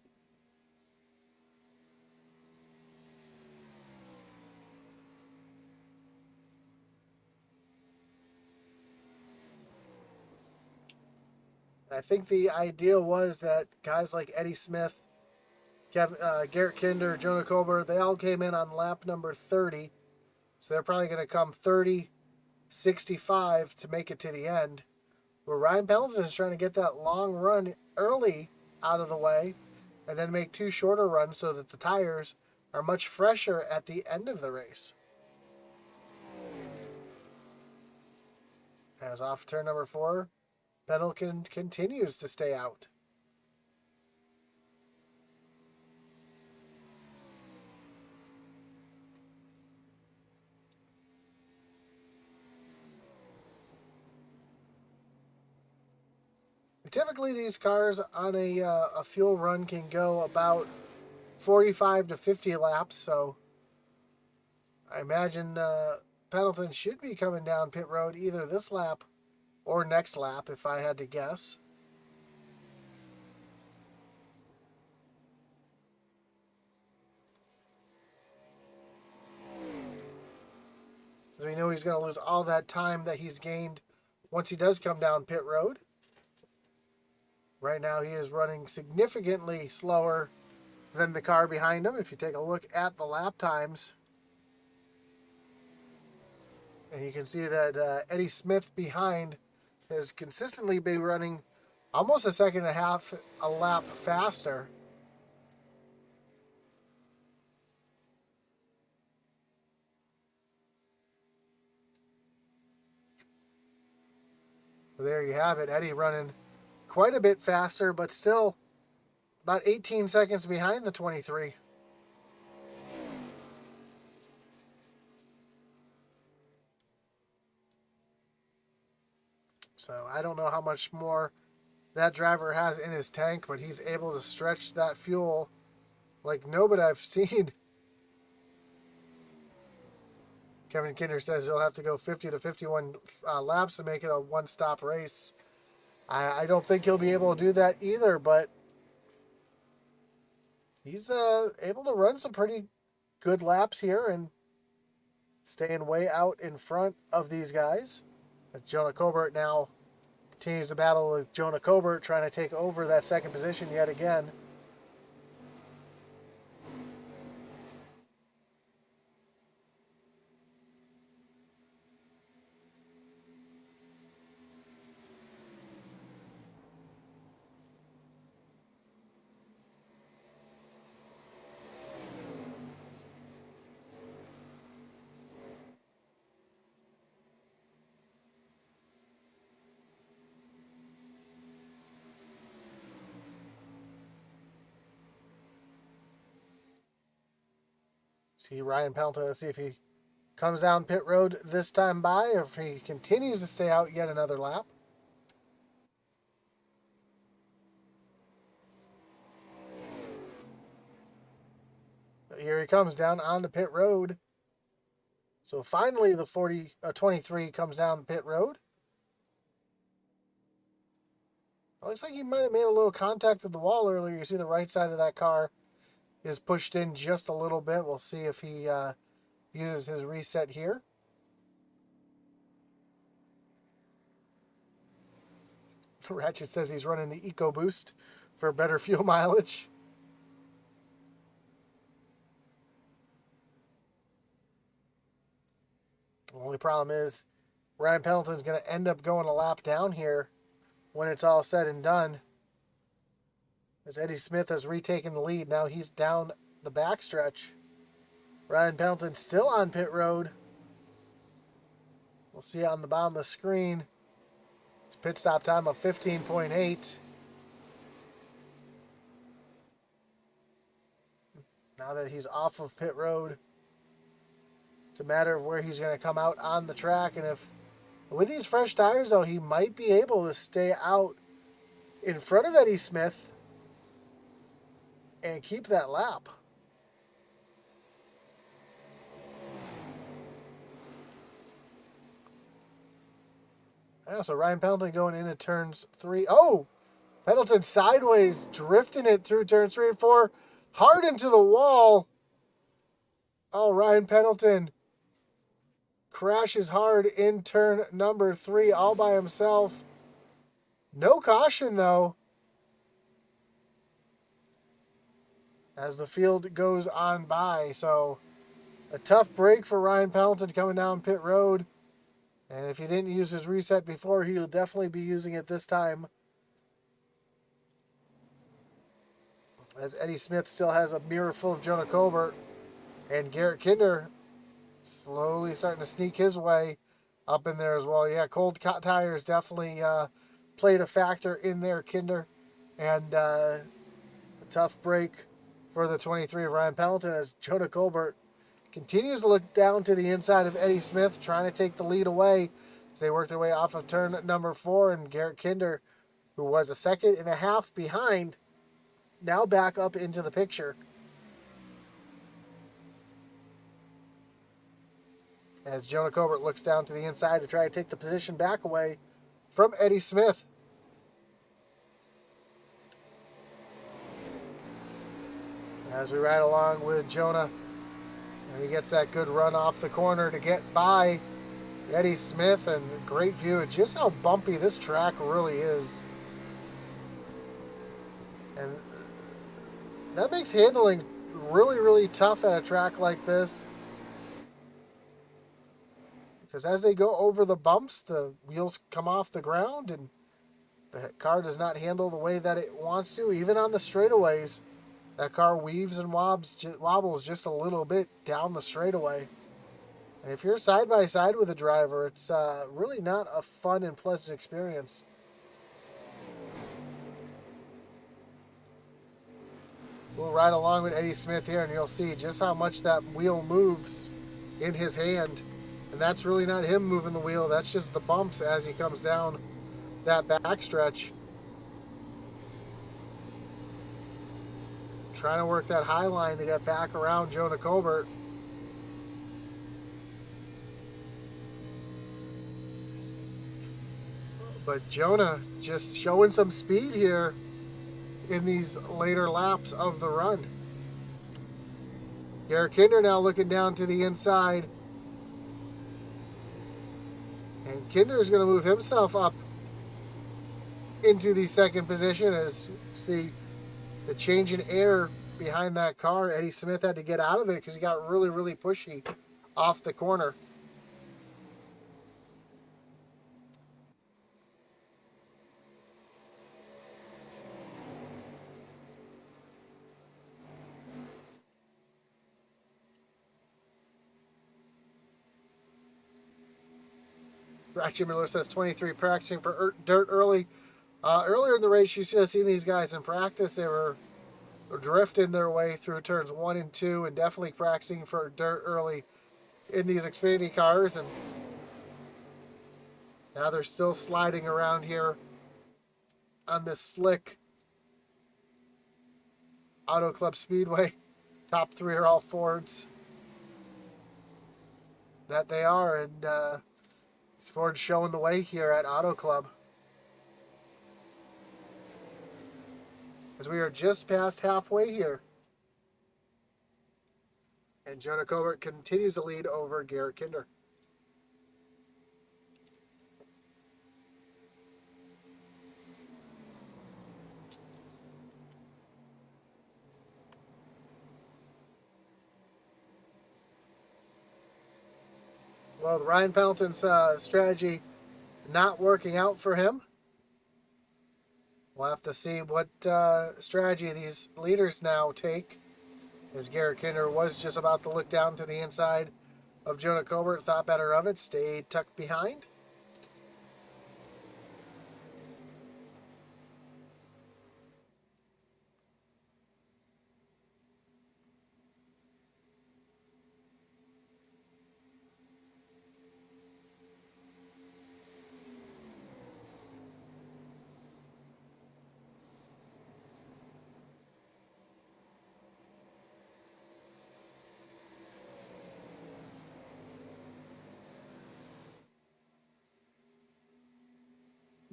I think the idea was that guys like Eddie Smith, Garrett Kinder, Jonah Colbert, they all came in on lap number 30. So they're probably going to come 30, 65 to make it to the end. Where Ryan Pendleton is trying to get that long run early out of the way and then make 2 shorter runs so that the tires are much fresher at the end of the race. As off turn number 4, Pendleton continues to stay out. Typically, these cars on a fuel run can go about 45 to 50 laps, so I imagine Pendleton should be coming down pit road either this lap or next lap, if I had to guess. As we know, he's going to lose all that time that he's gained once he does come down pit road. Right now, he is running significantly slower than the car behind him. If you take a look at the lap times, and you can see that Eddie Smith behind has consistently been running almost a second and a half a lap faster. So there you have it. Eddie running quite a bit faster, but still about 18 seconds behind the 23. So I don't know how much more that driver has in his tank, but he's able to stretch that fuel like nobody I've seen. Kevin Kinder says he'll have to go 50 to 51 laps to make it a one-stop race. I don't think he'll be able to do that either, but he's able to run some pretty good laps here and staying way out in front of these guys. As Jonah Colbert now continues to battle with Jonah Colbert, trying to take over that second position yet again. See Ryan Pendleton. Let's see if he comes down pit road this time by, or if he continues to stay out yet another lap. But here he comes down onto pit road. So finally the 23 comes down pit road. It looks like he might have made a little contact with the wall earlier. You see the right side of that car is pushed in just a little bit. We'll see if he uses his reset here. Ratchet says he's running the EcoBoost for better fuel mileage. The only problem is Ryan Pendleton's going to end up going a lap down here when it's all said and done. As Eddie Smith has retaken the lead. Now he's down the backstretch. Ryan Pendleton still on pit road. We'll see on the bottom of the screen. His pit stop time of 15.8. Now that he's off of pit road, it's a matter of where he's going to come out on the track. And if with these fresh tires, though, he might be able to stay out in front of Eddie Smith and keep that lap. Yeah, so Ryan Pendleton going into turns 3. Oh! Pendleton sideways, drifting it through turns 3 and 4. Hard into the wall. Oh, Ryan Pendleton crashes hard in turn number 3 all by himself. No caution, though, as the field goes on by. So a tough break for Ryan Pendleton coming down pit road. And if he didn't use his reset before, he'll definitely be using it this time. As Eddie Smith still has a mirror full of Jonah Colbert. And Garrett Kinder slowly starting to sneak his way up in there as well. Yeah, cold tires definitely played a factor in there, Kinder. And a tough break for the 23 of Ryan Pendleton as Jonah Colbert continues to look down to the inside of Eddie Smith, trying to take the lead away as they work their way off of turn number 4. And Garrett Kinder, who was a second and a half behind, now back up into the picture. As Jonah Colbert looks down to the inside to try to take the position back away from Eddie Smith. As we ride along with Jonah, and he gets that good run off the corner to get by Eddie Smith, and great view of just how bumpy this track really is. And that makes handling really, really tough at a track like this. Because as they go over the bumps, the wheels come off the ground and the car does not handle the way that it wants to. Even on the straightaways, that car weaves and wobbles just a little bit down the straightaway. And if you're side by side with a driver, it's really not a fun and pleasant experience. We'll ride along with Eddie Smith here, and you'll see just how much that wheel moves in his hand. And that's really not him moving the wheel. That's just the bumps as he comes down that backstretch. Trying to work that high line to get back around Jonah Colbert. But Jonah just showing some speed here in these later laps of the run. Garrett Kinder now looking down to the inside. And Kinder is going to move himself up into the second position as see the change in air behind that car. Eddie Smith had to get out of it because he got really, really pushy off the corner. Braxton Miller says 23 practicing for dirt early. Earlier in the race, you should have seen these guys in practice. They were drifting their way through turns 1 and 2 and definitely practicing for dirt early in these Xfinity cars. And now they're still sliding around here on this slick Auto Club Speedway. Top 3 are all Fords. That they are, and Ford showing the way here at Auto Club. As we are just past halfway here. And Jonah Colbert continues to lead over Garrett Kinder. Well, Ryan Pendleton's strategy not working out for him. We'll have to see what strategy these leaders now take. As Garrett Kinder was just about to look down to the inside of Jonah Colbert, thought better of it, stayed tucked behind.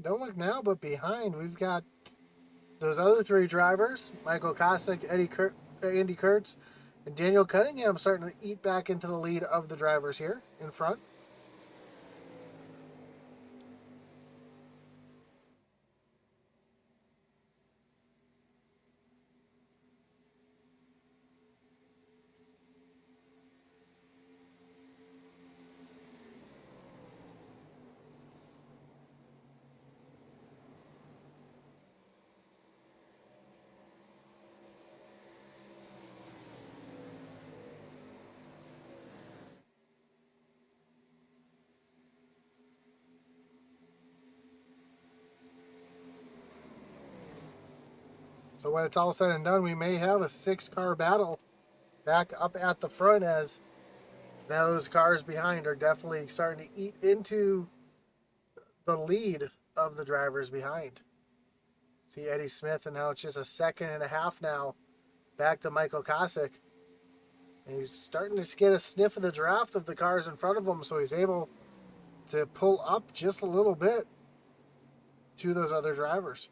Don't look now, but behind we've got those other 3 drivers, Michael Kosick, Andy Kurtz, and Daniel Cunningham starting to eat back into the lead of the drivers here in front. So when it's all said and done, we may have a 6-car battle back up at the front, as now those cars behind are definitely starting to eat into the lead of the drivers behind. See Eddie Smith, and now it's just a 2.5 seconds now back to Michael Kosick. And he's starting to get a sniff of the draft of the cars in front of him, so he's able to pull up just a little bit to those other drivers.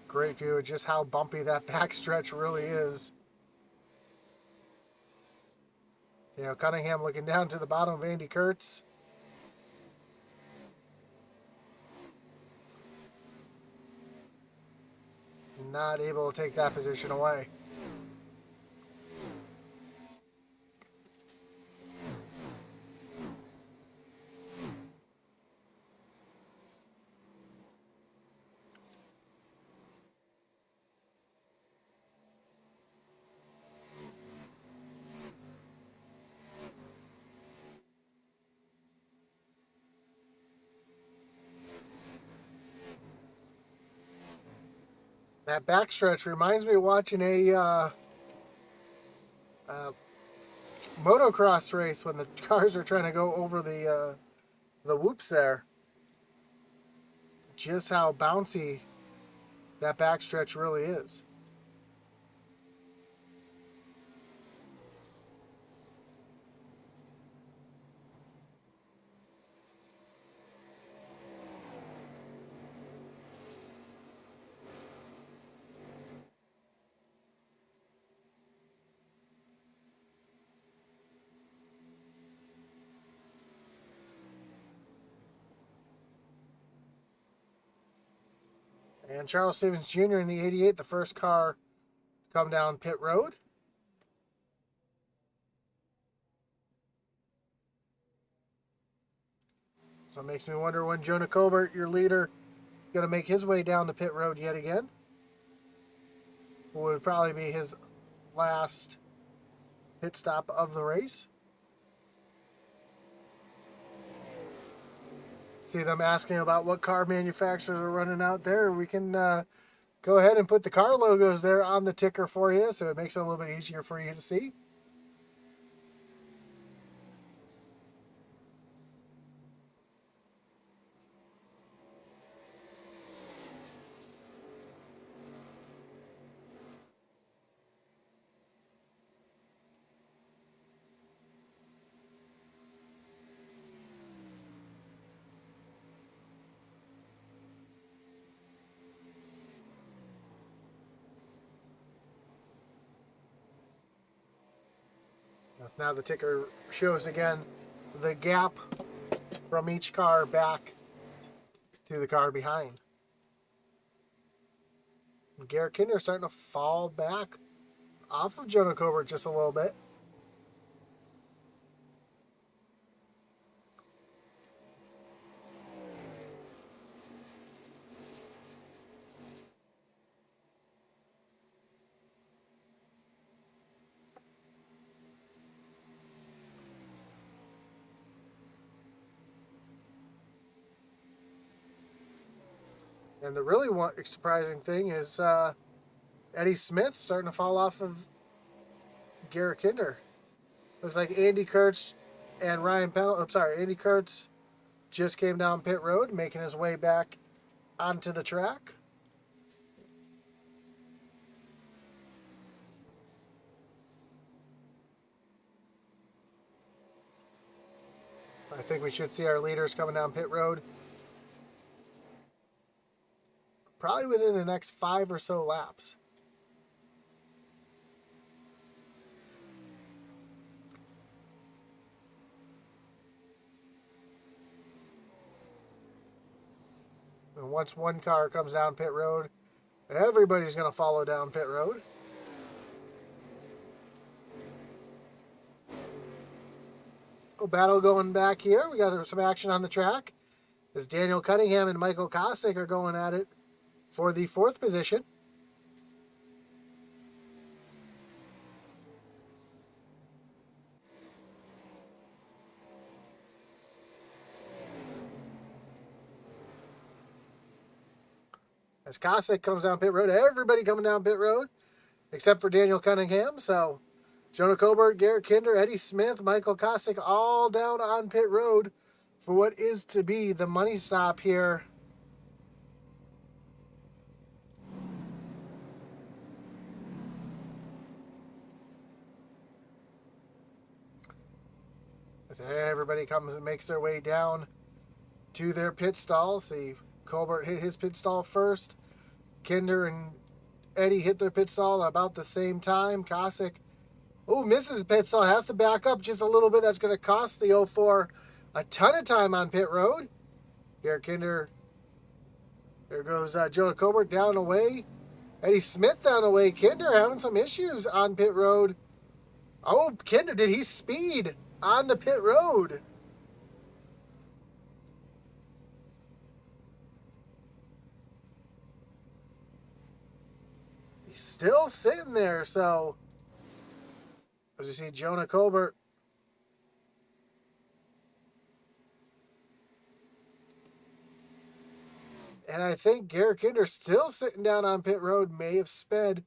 Great view of just how bumpy that backstretch really is. You know, Cunningham looking down to the bottom of Andy Kurtz. Not able to take that position away. That backstretch reminds me of watching a motocross race when the cars are trying to go over the whoops there. Just how bouncy that backstretch really is. And Charles Stevens Jr. in the 88, the first car to come down pit road. So it makes me wonder when Jonah Colbert, your leader, is going to make his way down the pit road yet again. What would probably be his last pit stop of the race. See them asking about what car manufacturers are running out there. We can go ahead and put the car logos there on the ticker for you, so it makes it a little bit easier for you to see. Now the ticker shows again the gap from each car back to the car behind. And Garrett Kinder starting to fall back off of Jonah Colbert just a little bit. And the really surprising thing is Eddie Smith starting to fall off of Garrett Kinder. Looks like Andy Kurtz and Andy Kurtz just came down pit road, making his way back onto the track. I think we should see our leaders coming down pit road probably within the next 5 or so laps. And once one car comes down pit road, everybody's going to follow down pit road. A battle going back here. We got some action on the track as Daniel Cunningham and Michael Kosick are going at it for the 4th position. As Kosick comes down pit road, everybody coming down pit road except for Daniel Cunningham. So Jonah Colbert, Garrett Kinder, Eddie Smith, Michael Kosick all down on pit road for what is to be the money stop here. As everybody comes and makes their way down to their pit stall. See, Colbert hit his pit stall first. Kinder and Eddie hit their pit stall about the same time. Kosick, misses pit stall, has to back up just a little bit. That's going to cost the 04 a ton of time on pit road. Garrett Kinder, there goes Jonah Colbert down away. Eddie Smith down away. Kinder having some issues on pit road. Oh, Kinder, did he speed on the pit road? He's still sitting there, so as you see Jonah Colbert And I think Garrett Kinder, still sitting down on pit road, may have sped.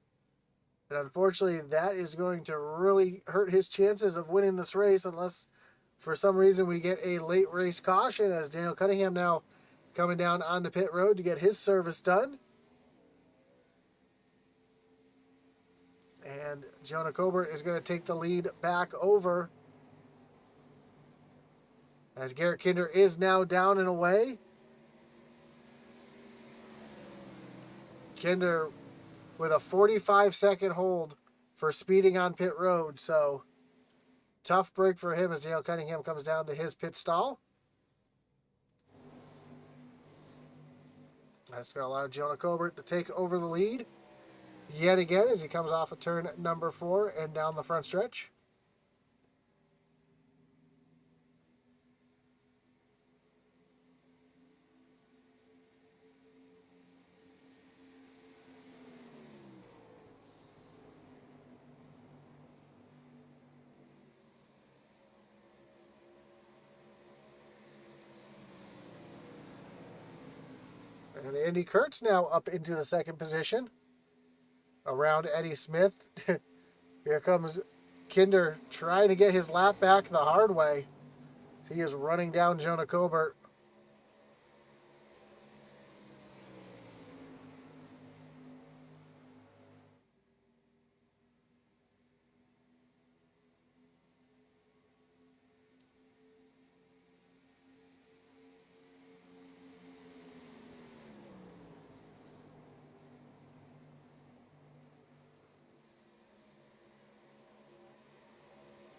And unfortunately, that is going to really hurt his chances of winning this race unless for some reason we get a late race caution, as Daniel Cunningham now coming down onto pit road to get his service done. And Jonah Colbert is going to take the lead back over, as Garrett Kinder is now down and away. Kinder with a 45-second hold for speeding on pit road. So tough break for him as Daniel Cunningham comes down to his pit stall. That's going to allow Jonah Colbert to take over the lead yet again as he comes off of turn number 4 and down the front stretch. And Andy Kurtz now up into the second position around Eddie Smith. Here comes Kinder trying to get his lap back the hard way. He is running down Jonah Colbert.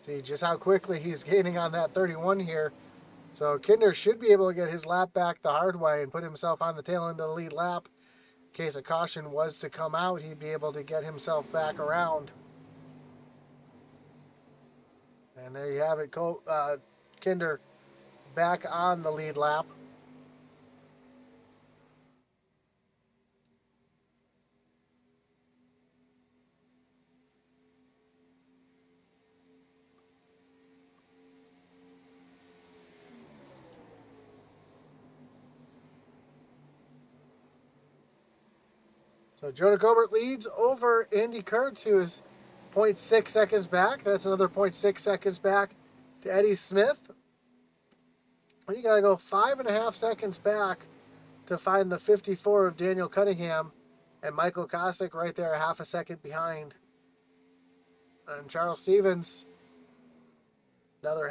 See just how quickly he's gaining on that 31 here. So Kinder should be able to get his lap back the hard way and put himself on the tail end of the lead lap. In case a caution was to come out, he'd be able to get himself back around. And there you have it, Kinder back on the lead lap. So Jonah Colbert leads over Andy Kurtz, who is 0.6 seconds back. That's another 0.6 seconds back to Eddie Smith. You got to go 5.5 seconds back to find the 54 of Daniel Cunningham, and Michael Kosick right there, half a second behind. And Charles Stevens, another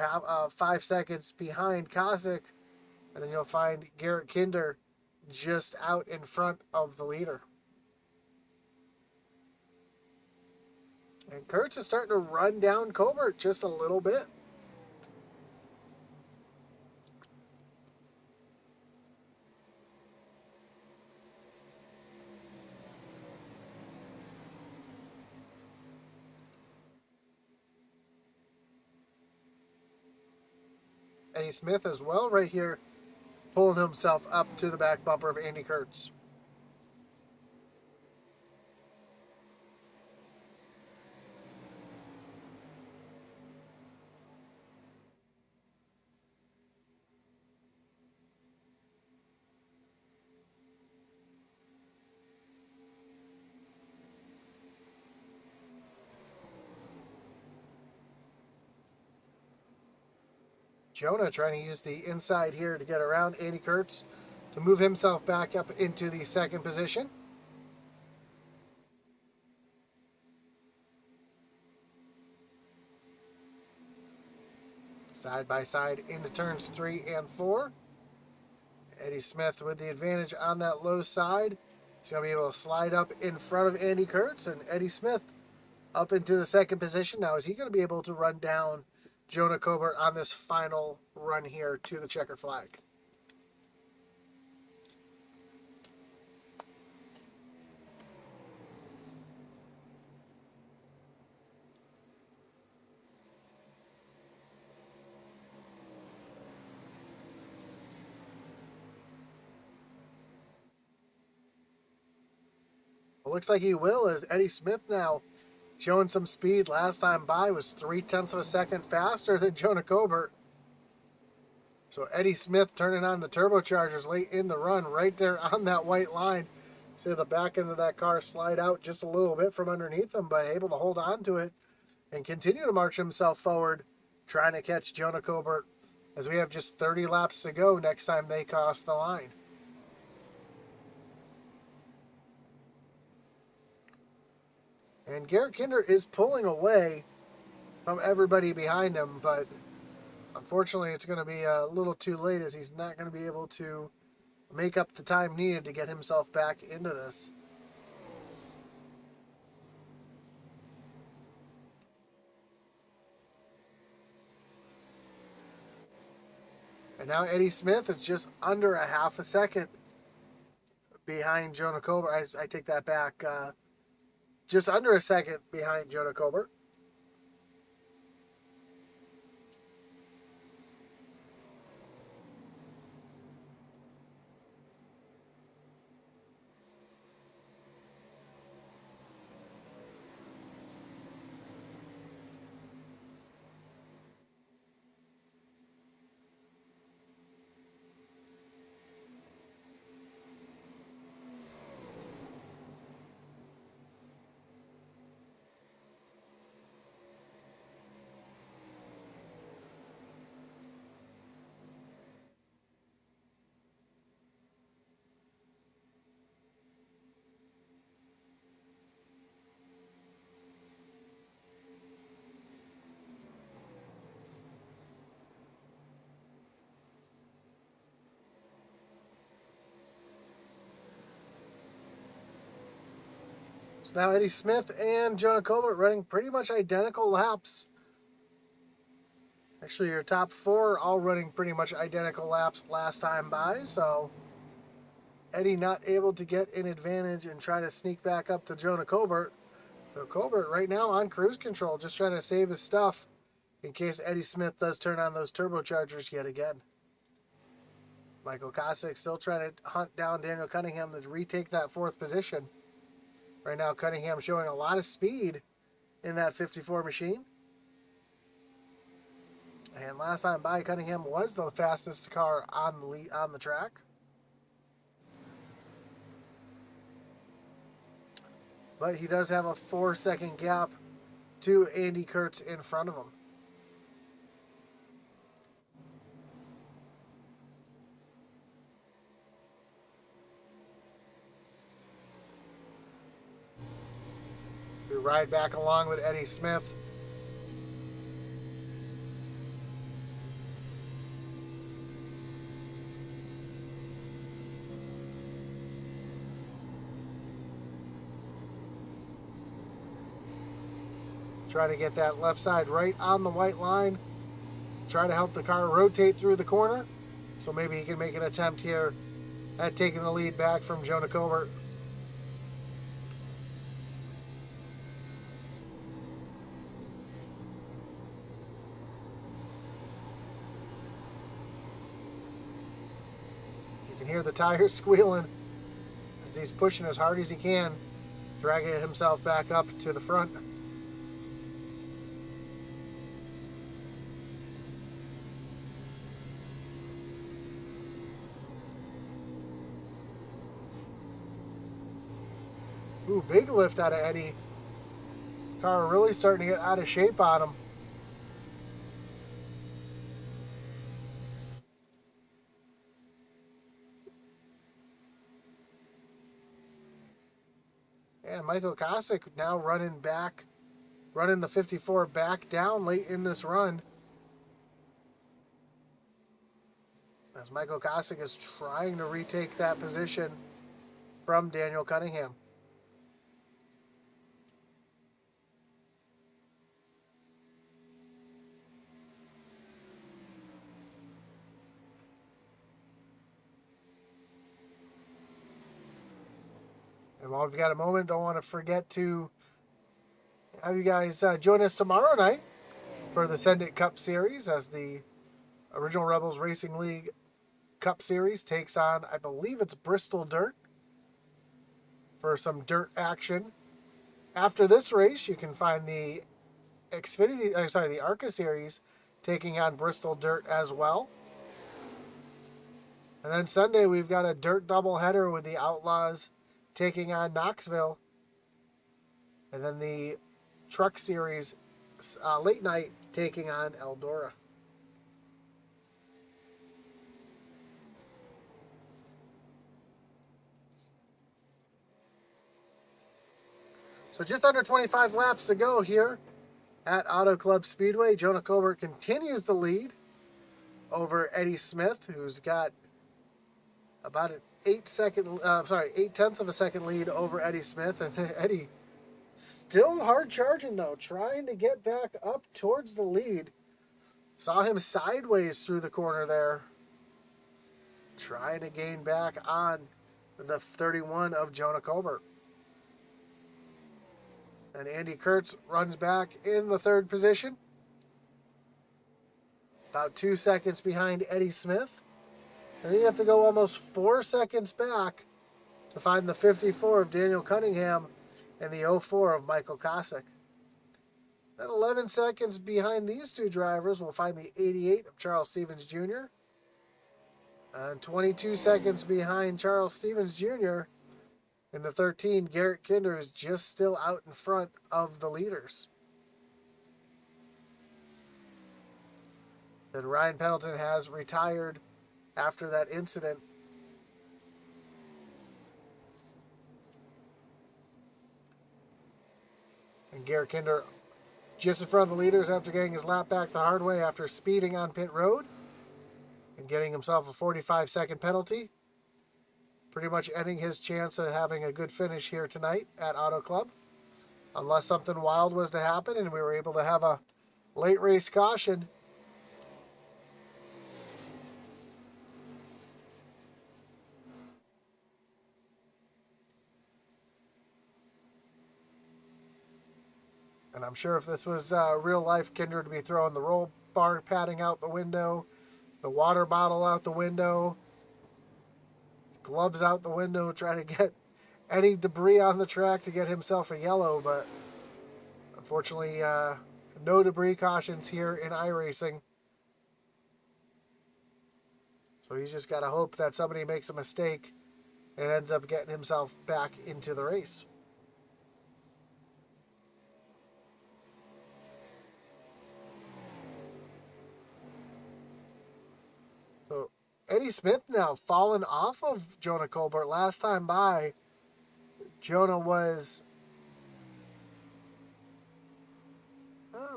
5 seconds behind Kosick. And then you'll find Garrett Kinder just out in front of the leader. And Kurtz is starting to run down Colbert just a little bit. Eddie Smith as well right here, pulling himself up to the back bumper of Andy Kurtz. Jonah trying to use the inside here to get around Andy Kurtz to move himself back up into the second position. Side by side into turns 3 and 4. Eddie Smith with the advantage on that low side. He's going to be able to slide up in front of Andy Kurtz, and Eddie Smith up into the second position. Now, is he going to be able to run down Jonah Colbert on this final run here to the checkered flag? It looks like he will, as Eddie Smith now showing some speed. Last time by was 0.3 of a second faster than Jonah Colbert. So Eddie Smith turning on the turbochargers late in the run, right there on that white line. See the back end of that car slide out just a little bit from underneath him, but able to hold on to it and continue to march himself forward, trying to catch Jonah Colbert as we have just 30 laps to go next time they cross the line. And Garrett Kinder is pulling away from everybody behind him, but unfortunately it's going to be a little too late as he's not going to be able to make up the time needed to get himself back into this. And now Eddie Smith is just under a half a second behind Jonah Colbert. I take that back. Just under a second behind Jonah Colbert. So now Eddie Smith and Jonah Colbert running pretty much identical laps. Actually, your top four all running pretty much identical laps last time by, so Eddie not able to get an advantage and try to sneak back up to Jonah Colbert. So Colbert right now on cruise control, just trying to save his stuff in case Eddie Smith does turn on those turbochargers yet again. Michael Kosick still trying to hunt down Daniel Cunningham to retake that fourth position. Right now, Cunningham showing a lot of speed in that 54 machine. And last time by, Cunningham was the fastest car on the track. But he does have a 4-second gap to Andy Kurtz in front of him. We ride back along with Eddie Smith. Try to get that left side right on the white line. Try to help the car rotate through the corner. So maybe he can make an attempt here at taking the lead back from Jonah Colbert. You can hear the tires squealing as he's pushing as hard as he can, dragging himself back up to the front. Ooh, big lift out of Eddie. Car really starting to get out of shape on him. And Michael Kosick now running the 54 back down late in this run. As Michael Kosick is trying to retake that position from Daniel Cunningham. And while we've got a moment, don't want to forget to have you guys join us tomorrow night for the Send It Cup Series as the Original Rebels Racing League Cup Series takes on, I believe it's Bristol Dirt, for some dirt action. After this race, you can find the the ARCA Series taking on Bristol Dirt as well. And then Sunday, we've got a dirt doubleheader with the Outlaws taking on Knoxville. And then the Truck Series late night taking on Eldora. So just under 25 laps to go here at Auto Club Speedway. Jonah Colbert continues the lead over Eddie Smith, who's got about an 8/10 of a second lead over Eddie Smith. And Eddie still hard charging though, trying to get back up towards the lead. Saw him sideways through the corner there, trying to gain back on the 31 of Jonah Colbert. And Andy Kurtz runs back in the third position, about 2 seconds behind Eddie Smith. And then you have to go almost 4 seconds back to find the 54 of Daniel Cunningham and the 04 of Michael Kosick. Then 11 seconds behind these two drivers, we'll find the 88 of Charles Stevens Jr. And 22 seconds behind Charles Stevens Jr. in the 13, Garrett Kinder is just still out in front of the leaders. Then Ryan Pendleton has retired after that incident. And Garrett Kinder just in front of the leaders after getting his lap back the hard way after speeding on pit road and getting himself a 45-second penalty. Pretty much ending his chance of having a good finish here tonight at Auto Club. Unless something wild was to happen and we were able to have a late race caution. And I'm sure if this was real life, Kinder would be throwing the roll bar padding out the window, the water bottle out the window, gloves out the window, trying to get any debris on the track to get himself a yellow. But unfortunately, no debris cautions here in iRacing. So he's just got to hope that somebody makes a mistake and ends up getting himself back into the race. So Eddie Smith now fallen off of Jonah Colbert. Last time by, Jonah was,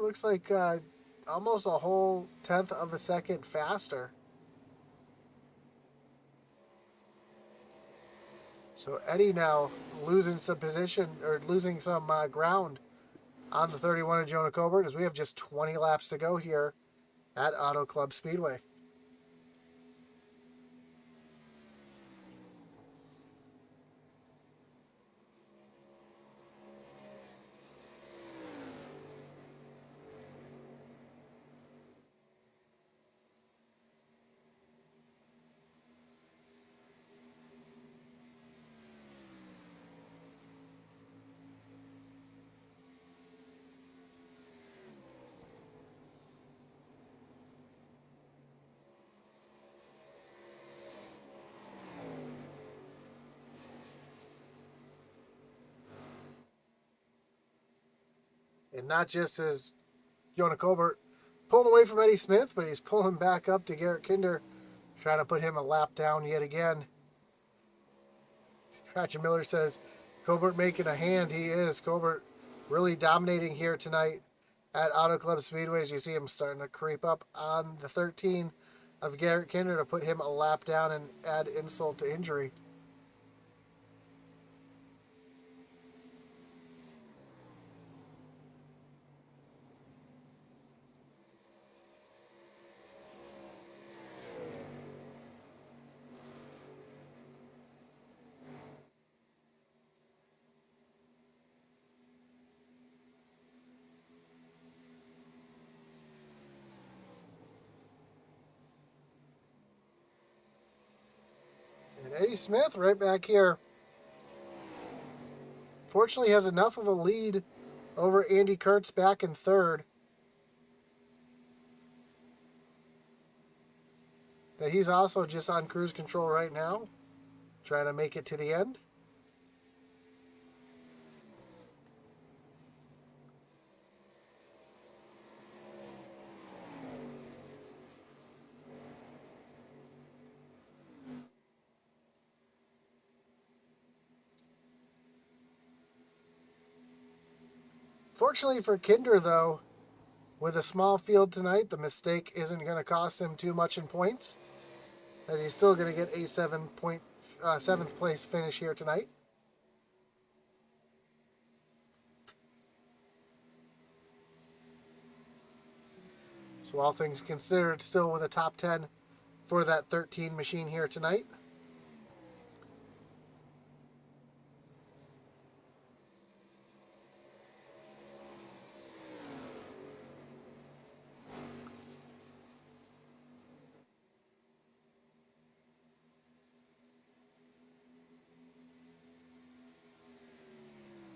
looks like almost a whole 1/10 of a second faster. So Eddie now losing some position, or losing some ground on the 31 of Jonah Colbert, as we have just 20 laps to go here at Auto Club Speedway. And not just as Jonah Colbert pulling away from Eddie Smith, but he's pulling back up to Garrett Kinder, trying to put him a lap down yet again. Scratchy Miller says, Colbert making a hand. He is. Colbert really dominating here tonight at Auto Club Speedway. As you see him starting to creep up on the 13 of Garrett Kinder to put him a lap down and add insult to injury. And Eddie Smith right back here. Fortunately, has enough of a lead over Andy Kurtz back in third. that he's also just on cruise control right now, trying to make it to the end. Fortunately for Kinder, though, with a small field tonight, the mistake isn't going to cost him too much in points, as he's still going to get a seventh place finish here tonight. So all things considered, still with a top 10 for that 13 machine here tonight.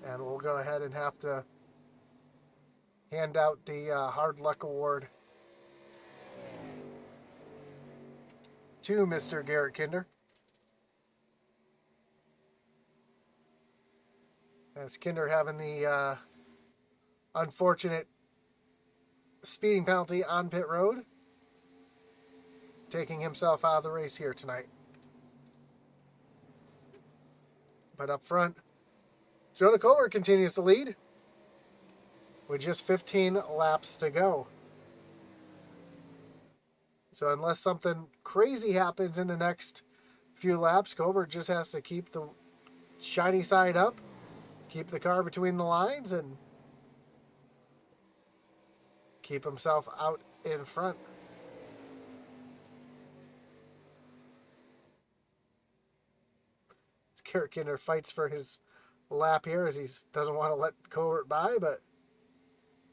And we'll go ahead and have to hand out the Hard Luck Award to Mr. Garrett Kinder. As Kinder having the unfortunate speeding penalty on pit road, taking himself out of the race here tonight. But up front, Jonah Culver continues to lead with just 15 laps to go. So unless something crazy happens in the next few laps, Culver just has to keep the shiny side up, keep the car between the lines, and keep himself out in front. Garrett Kinder fights for his lap here as he doesn't want to let Covert by, but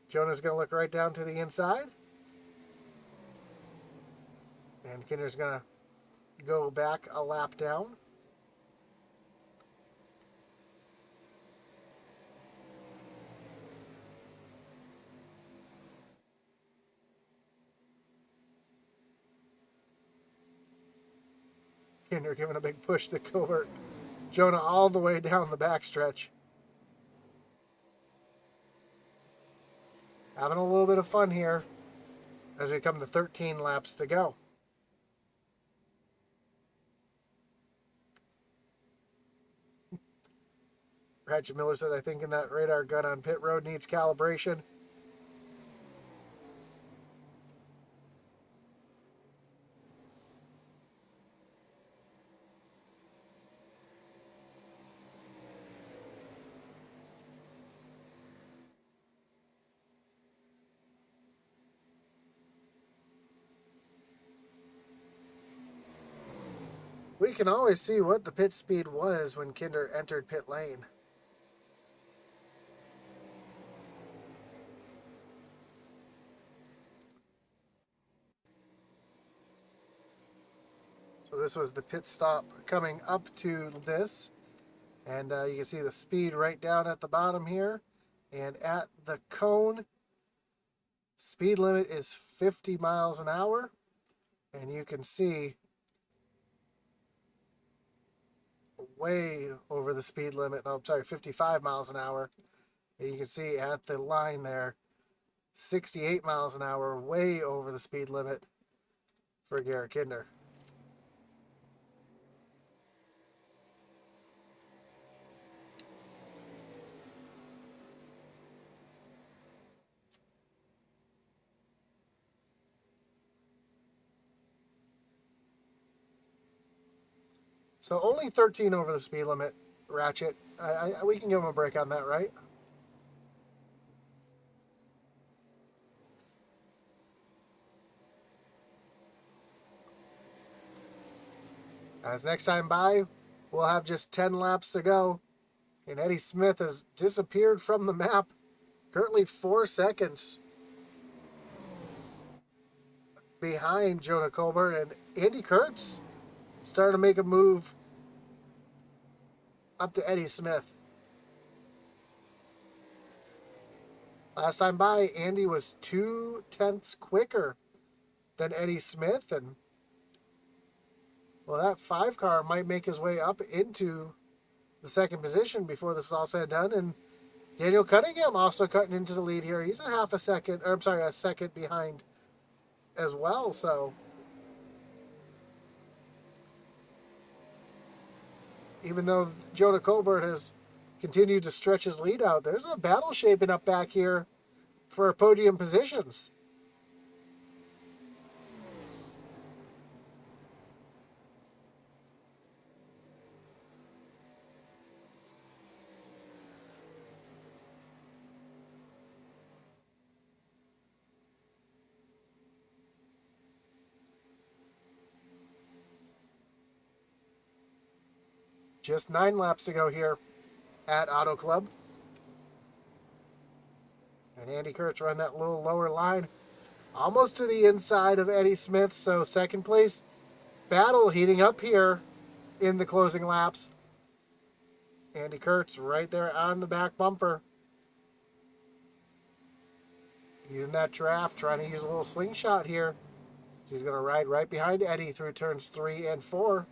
Jonah's going to look right down to the inside. And Kinder's going to go back a lap down. Kinder giving a big push to Covert. Jonah all the way down the backstretch. Having a little bit of fun here as we come to 13 laps to go. Ratchet Miller said, I think in that radar gun on pit road needs calibration. We can always see what the pit speed was when Kinder entered pit lane. So this was the pit stop coming up to this. And you can see the speed right down at the bottom here. And at the cone, speed limit is 50 miles an hour. And you can see way over the speed limit. No, I'm sorry, 55 miles an hour. And you can see at the line there, 68 miles an hour, way over the speed limit for Garrett Kinder. So only 13 over the speed limit, Ratchet. We can give him a break on that, right? As next time by, we'll have just 10 laps to go. And Eddie Smith has disappeared from the map. Currently 4 seconds behind Jonah Colbert. And Andy Kurtz starting to make a move up to Eddie Smith. Last time by, Andy was 2/10 quicker than Eddie Smith, and Well, that 5 car might make his way up into the second position before this is all said and done. And Daniel Cunningham also cutting into the lead here. He's a second behind as well. So even though Jonah Colbert has continued to stretch his lead out, there's a battle shaping up back here for podium positions. Just 9 laps to go here at Auto Club. And Andy Kurtz run that little lower line almost to the inside of Eddie Smith. So second place battle heating up here in the closing laps. Andy Kurtz right there on the back bumper. Using that draft, trying to use a little slingshot here. He's going to ride right behind Eddie through turns 3 and 4.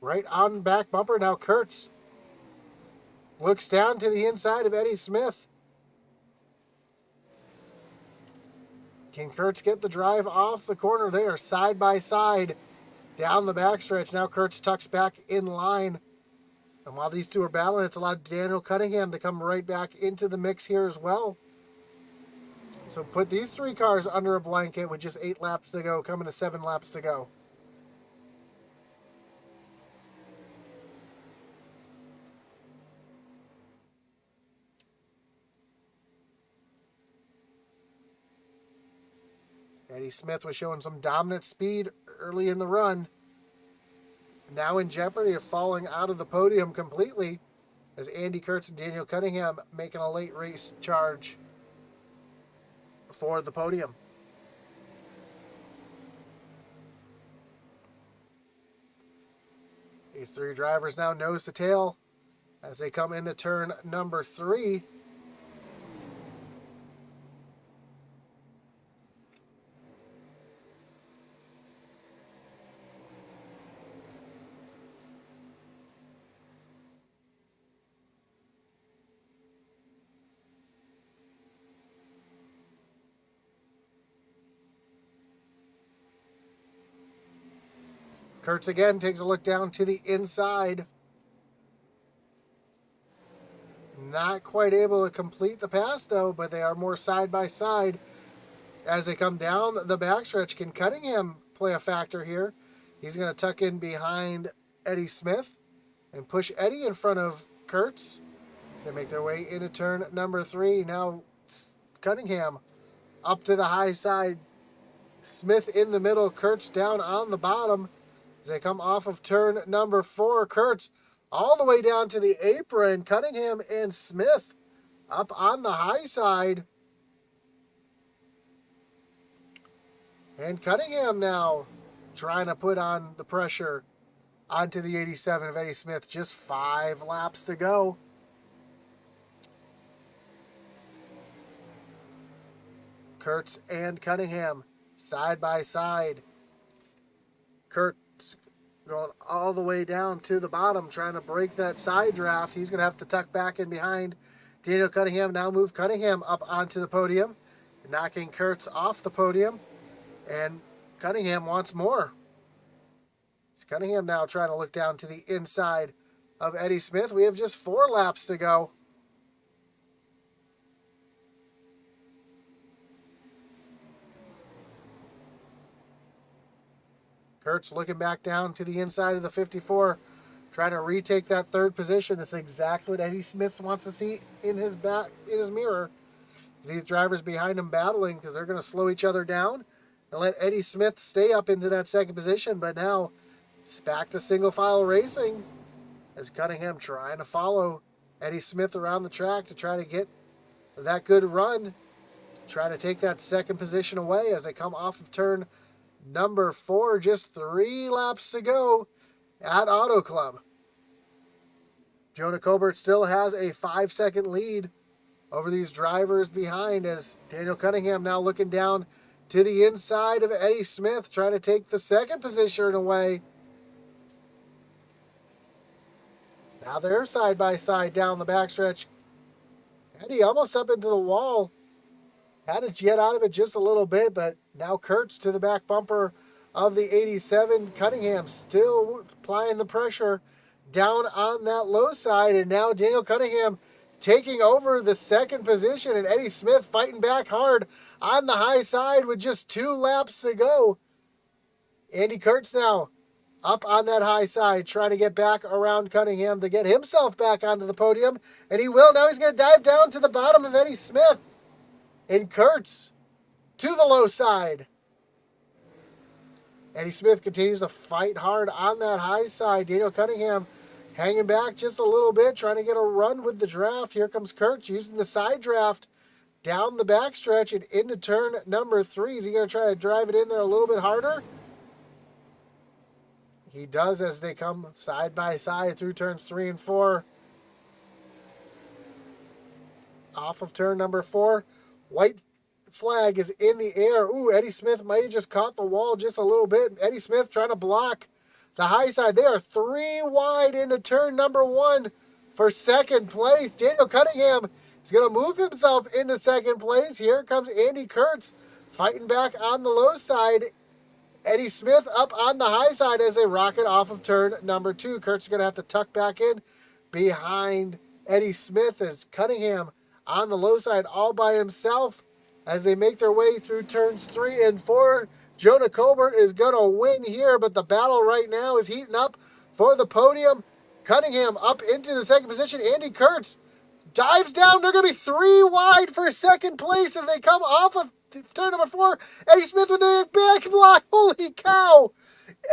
Right on back bumper. Now Kurtz looks down to the inside of Eddie Smith. Can Kurtz get the drive off the corner? They are side by side down the backstretch. Now Kurtz tucks back in line. And while these two are battling, it's allowed Daniel Cunningham to come right back into the mix here as well. So put these 3 cars under a blanket with just 8 laps to go, coming to 7 laps to go. Eddie Smith was showing some dominant speed early in the run. Now in jeopardy of falling out of the podium completely as Andy Kurtz and Daniel Cunningham making a late race charge for the podium. These 3 drivers now nose to tail as they come into turn number 3. Kurtz again takes a look down to the inside. Not quite able to complete the pass though, but they are more side by side as they come down the backstretch. Can Cunningham play a factor here? He's going to tuck in behind Eddie Smith and push Eddie in front of Kurtz. They make their way into turn number 3. Now Cunningham up to the high side. Smith in the middle. Kurtz down on the bottom. As they come off of turn number 4, Kurtz all the way down to the apron. Cunningham and Smith up on the high side. And Cunningham now trying to put on the pressure onto the 87 of Eddie Smith. Just 5 laps to go. Kurtz and Cunningham side by side. Kurtz going all the way down to the bottom, trying to break that side draft. He's going to have to tuck back in behind Daniel Cunningham. Now move Cunningham up onto the podium, knocking Kurtz off the podium. And Cunningham wants more. It's Cunningham now trying to look down to the inside of Eddie Smith. We have just 4 laps to go. Kurtz looking back down to the inside of the 54, trying to retake that 3rd position. That's exactly what Eddie Smith wants to see in his mirror. These drivers behind him battling because they're going to slow each other down and let Eddie Smith stay up into that 2nd position. But now it's back to single file racing as Cunningham trying to follow Eddie Smith around the track to try to get that good run, try to take that 2nd position away as they come off of turn number 4. Just 3 laps to go at Auto Club. Jonah Colbert still has a 5-second lead over these drivers behind, as Daniel Cunningham now looking down to the inside of Eddie Smith, trying to take the second position away. Now they're side by side down the backstretch. Eddie almost up into the wall. Had to get out of it just a little bit, but now Kurtz to the back bumper of the 87. Cunningham still applying the pressure down on that low side, and now Daniel Cunningham taking over the second position, and Eddie Smith fighting back hard on the high side with just 2 laps to go. Andy Kurtz now up on that high side, trying to get back around Cunningham to get himself back onto the podium, and he will. Now he's going to dive down to the bottom of Eddie Smith, and Kurtz to the low side. Eddie Smith continues to fight hard on that high side. Daniel Cunningham hanging back just a little bit, trying to get a run with the draft. Here comes Kurtz using the side draft down the backstretch and into turn number 3. Is he going to try to drive it in there a little bit harder? He does, as they come side by side through turns 3 and 4. Off of turn number 4. White flag is in the air. Ooh, Eddie Smith might have just caught the wall just a little bit. Eddie Smith trying to block the high side. They are 3 wide into turn number 1 for second place. Daniel Cunningham is going to move himself into second place. Here comes Andy Kurtz fighting back on the low side. Eddie Smith up on the high side as they rocket off of turn number 2. Kurtz is going to have to tuck back in behind Eddie Smith as Cunningham on the low side all by himself as they make their way through turns 3 and 4. Jonah Colbert is going to win here, but the battle right now is heating up for the podium. Cunningham up into the second position. Andy Kurtz dives down. They're going to be 3 wide for second place as they come off of turn number 4. Eddie Smith with a back block. Holy cow.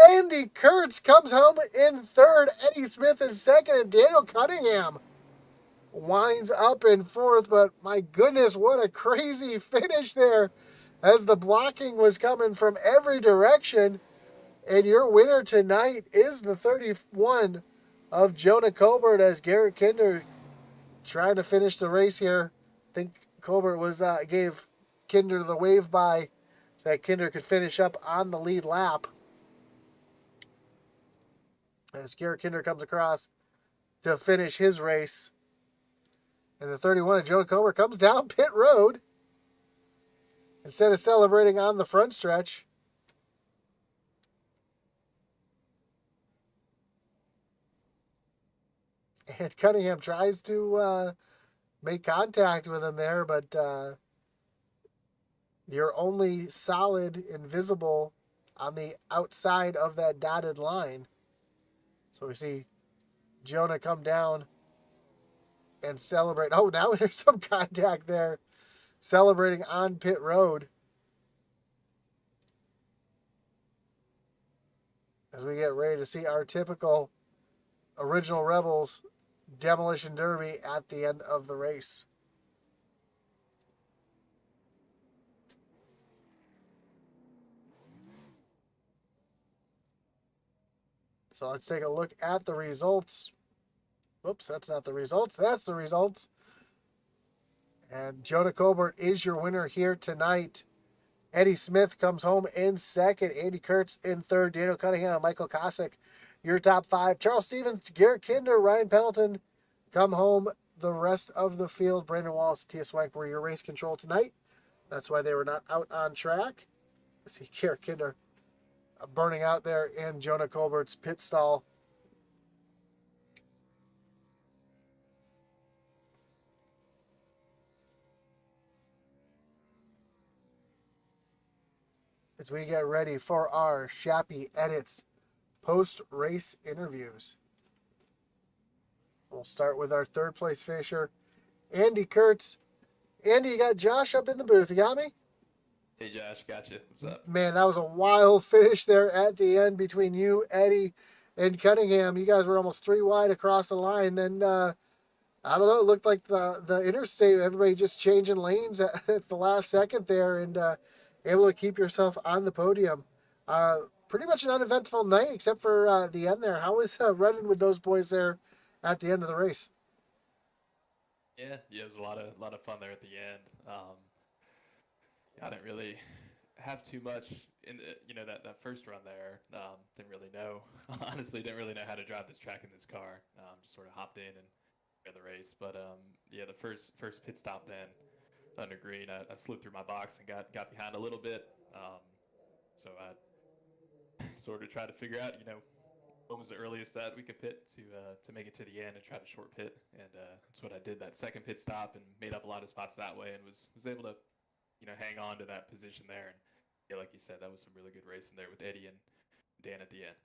Andy Kurtz comes home in third. Eddie Smith is second, and Daniel Cunningham winds up in fourth. But my goodness, what a crazy finish there as the blocking was coming from every direction. And your winner tonight is the 31 of Jonah Colbert, as Garrett Kinder trying to finish the race here. I think Colbert was gave Kinder the wave by so that Kinder could finish up on the lead lap. As Garrett Kinder comes across to finish his race. And the 31 of Jonah Colbert comes down pit road instead of celebrating on the front stretch. And Cunningham tries to make contact with him there, but you're only solid and visible on the outside of that dotted line. So we see Jonah come down and celebrate. Oh, now there's some contact there. Celebrating on pit road. As we get ready to see our typical Original Rebels Demolition Derby at the end of the race. So let's take a look at the results. Whoops, that's not the results. That's the results. And Jonah Colbert is your winner here tonight. Eddie Smith comes home in second. Andy Kurtz in third. Daniel Cunningham, Michael Kosick, your top 5. Charles Stevens, Garrett Kinder, Ryan Pendleton come home. The rest of the field, Brandon Wallace, Tia Swank were your race control tonight. That's why they were not out on track. I see Garrett Kinder burning out there in Jonah Colbert's pit stall. As we get ready for our Shoppie Edits post-race interviews. We'll start with our third place finisher, Andy Kurtz. Andy, you got Josh up in the booth. You got me?
Hey Josh, gotcha. What's up?
Man, that was a wild finish there at the end between you, Eddie, and Cunningham. You guys were almost 3 wide across the line. Then, I don't know, it looked like the interstate, everybody just changing lanes at the last second there and able to keep yourself on the podium. pretty much an uneventful night except for the end there. How was running with those boys there at the end of the race?
Yeah, it was a lot of fun there at the end. I didn't really have too much in that first run there. Didn't really know, honestly, didn't really know how to drive this track in this car. Just sort of hopped in and ran the race. But yeah, the first pit stop then under green, I slid through my box and got behind a little bit. So I sort of tried to figure out, when was the earliest that we could pit to make it to the end and try to short pit, and that's what I did that second pit stop and made up a lot of spots that way and was able to hang on to that position there. And yeah, like you said, that was some really good racing there with Eddie and Dan at the end.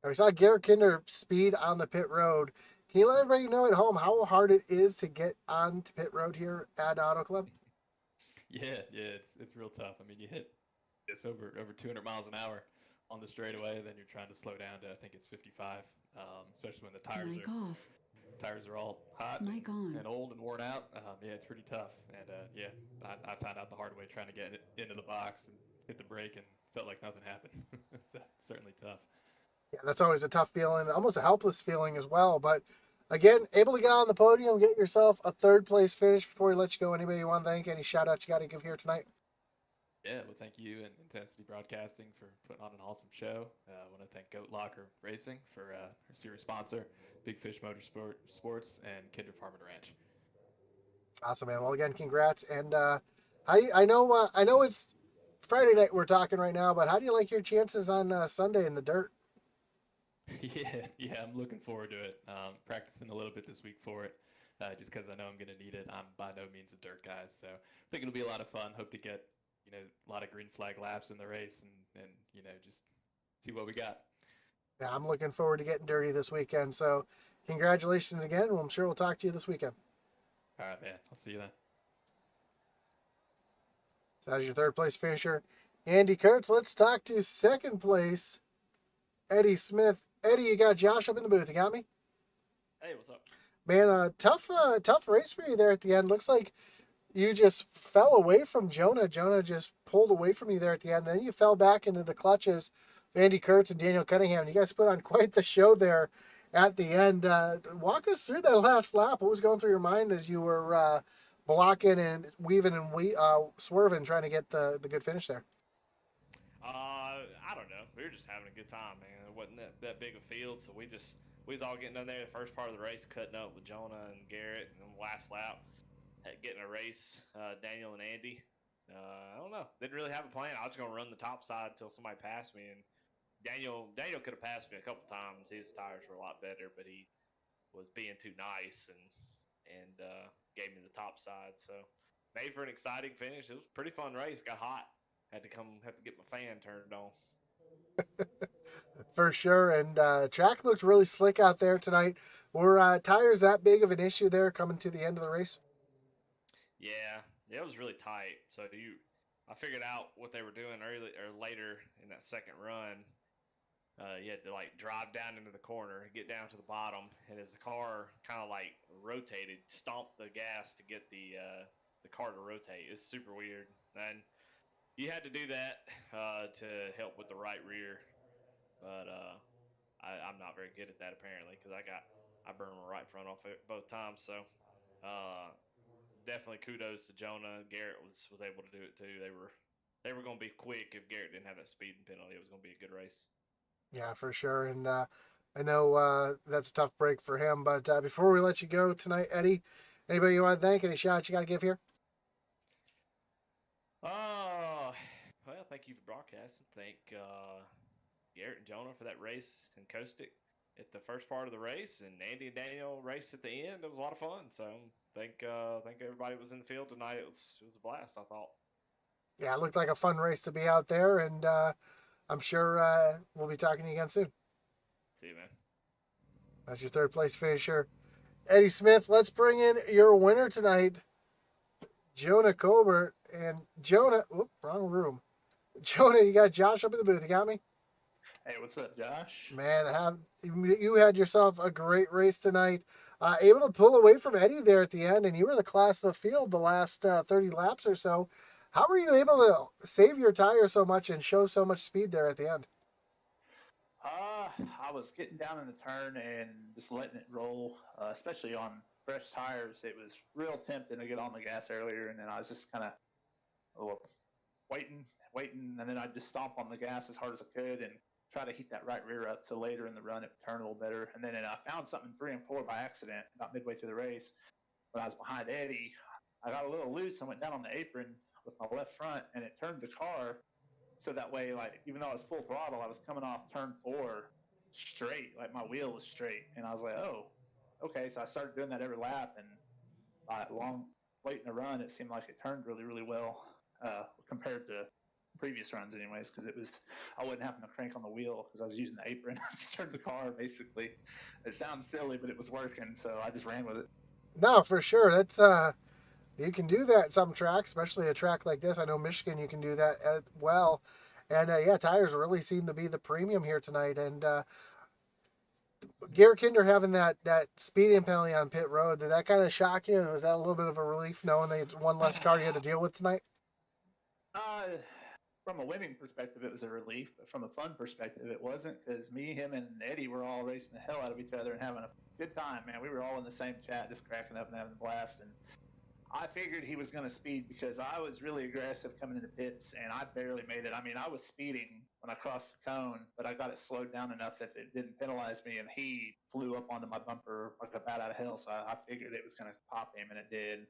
We saw Garrett Kinder speed on the pit road. Can you let everybody know at home how hard it is to get onto pit road here at Auto Club?
Yeah, it's real tough. I mean, you hit this over 200 miles an hour on the straightaway, then you're trying to slow down to I think it's 55, especially when the tires are all hot and old and worn out. Yeah, it's pretty tough. And yeah, I found out the hard way trying to get it into the box and hit the brake and felt like nothing happened. So it's certainly tough.
Yeah, that's always a tough feeling, almost a helpless feeling as well. But again, able to get on the podium, get yourself a third place finish. Before we let you go, anybody you want to thank? Any shout outs you got to give here tonight?
Yeah, well, thank you and Intensity Broadcasting for putting on an awesome show. I want to thank Goat Locker Racing for our series sponsor, Big Fish Sports, and Kinder Farm and Ranch.
Awesome, man. Well, again, congrats. And I know it's Friday night we're talking right now, but how do you like your chances on Sunday in the dirt?
Yeah, I'm looking forward to it. Practicing a little bit this week for it, just because I know I'm going to need it. I'm by no means a dirt guy, so I think it'll be a lot of fun. Hope to get a lot of green flag laps in the race and just see what we got.
Yeah, I'm looking forward to getting dirty this weekend. So, congratulations again. Well, I'm sure we'll talk to you this weekend.
All right, man. I'll see you then.
So that's your third place finisher, Andy Kurtz. Let's talk to second place, Eddie Smith. Eddie, you got Josh up in the booth. You got me?
Hey, what's up?
Man, tough race for you there at the end. Looks like you just fell away from Jonah. Jonah just pulled away from you there at the end. Then you fell back into the clutches of Andy Kurtz and Daniel Cunningham. You guys put on quite the show there at the end. Walk us through that last lap. What was going through your mind as you were blocking and weaving and swerving, trying to get the good finish there?
I don't know. We were just having a good time, man. It wasn't that big a field, so we was all getting done there the first part of the race, cutting up with Jonah and Garrett, and then last lap, getting a race, Daniel and Andy. I don't know. Didn't really have a plan. I was going to run the top side until somebody passed me, and Daniel could have passed me a couple times. His tires were a lot better, but he was being too nice and gave me the top side. So made for an exciting finish. It was a pretty fun race. Got hot. Had to get my fan turned on.
For sure. And track looked really slick out there tonight. Were tires that big of an issue there coming to the end of the race?
Yeah, it was really tight. So I figured out what they were doing early or later in that second run. You had to like drive down into the corner, get down to the bottom, and as the car kind of like rotated, stomp the gas to get the car to rotate. It's super weird. And you had to do that to help with the right rear, but I'm not very good at that apparently because I burned my right front off it both times. So definitely kudos to Jonah. Garrett was able to do it too. They were going to be quick if Garrett didn't have that speeding penalty. It was going to be a good race.
Yeah, for sure. And I know that's a tough break for him. But before we let you go tonight, Eddie, anybody you want to thank? Any shots you got to give here?
Well, thank you for broadcasting. Thank Garrett and Jonah for that race in Caustic at the first part of the race, and Andy and Daniel raced at the end. It was a lot of fun. So thank everybody who was in the field tonight. It was a blast, I thought.
Yeah, it looked like a fun race to be out there, and I'm sure we'll be talking to you again soon.
See you, man.
That's your third place finisher, Eddie Smith. Let's bring in your winner tonight, Jonah Colbert. And Jonah, wrong room. Jonah, you got Josh up in the booth. You got me?
Hey, what's up, Josh?
Man, you had yourself a great race tonight. Able to pull away from Eddie there at the end, and you were the class of the field the last 30 laps or so. How were you able to save your tire so much and show so much speed there at the end?
I was getting down in the turn and just letting it roll, especially on fresh tires. It was real tempting to get on the gas earlier, and then I was just kind of waiting, and then I'd just stomp on the gas as hard as I could and try to heat that right rear up so later in the run it would turn a little better. And then I found something 3 and 4 by accident about midway through the race. When I was behind Eddie, I got a little loose and went down on the apron with my left front, and it turned the car so that way, like, even though I was full throttle, I was coming off turn 4 straight, like my wheel was straight. And I was like, oh, okay. So I started doing that every lap, and long waiting to run, it seemed like it turned really, really well compared to previous runs anyways, because I wasn't having to crank on the wheel because I was using the apron to turn the car basically. It sounds silly, but it was working, so I just ran with it.
No, for sure. That's you can do that at some tracks, especially a track like this. I know Michigan, you can do that as well. And yeah, tires really seem to be the premium here tonight. And Garrett Kinder having that speeding penalty on pit road, did that kind of shock you? Was that a little bit of a relief knowing they had one less car you had to deal with tonight?
From a winning perspective, it was a relief, but from a fun perspective, it wasn't, because me, him, and Eddie were all racing the hell out of each other and having a good time, man. We were all in the same chat, just cracking up and having a blast. And I figured he was going to speed because I was really aggressive coming into pits, and I barely made it. I mean, I was speeding when I crossed the cone, but I got it slowed down enough that it didn't penalize me, and he flew up onto my bumper like a bat out of hell, so I figured it was going to pop him, and it did.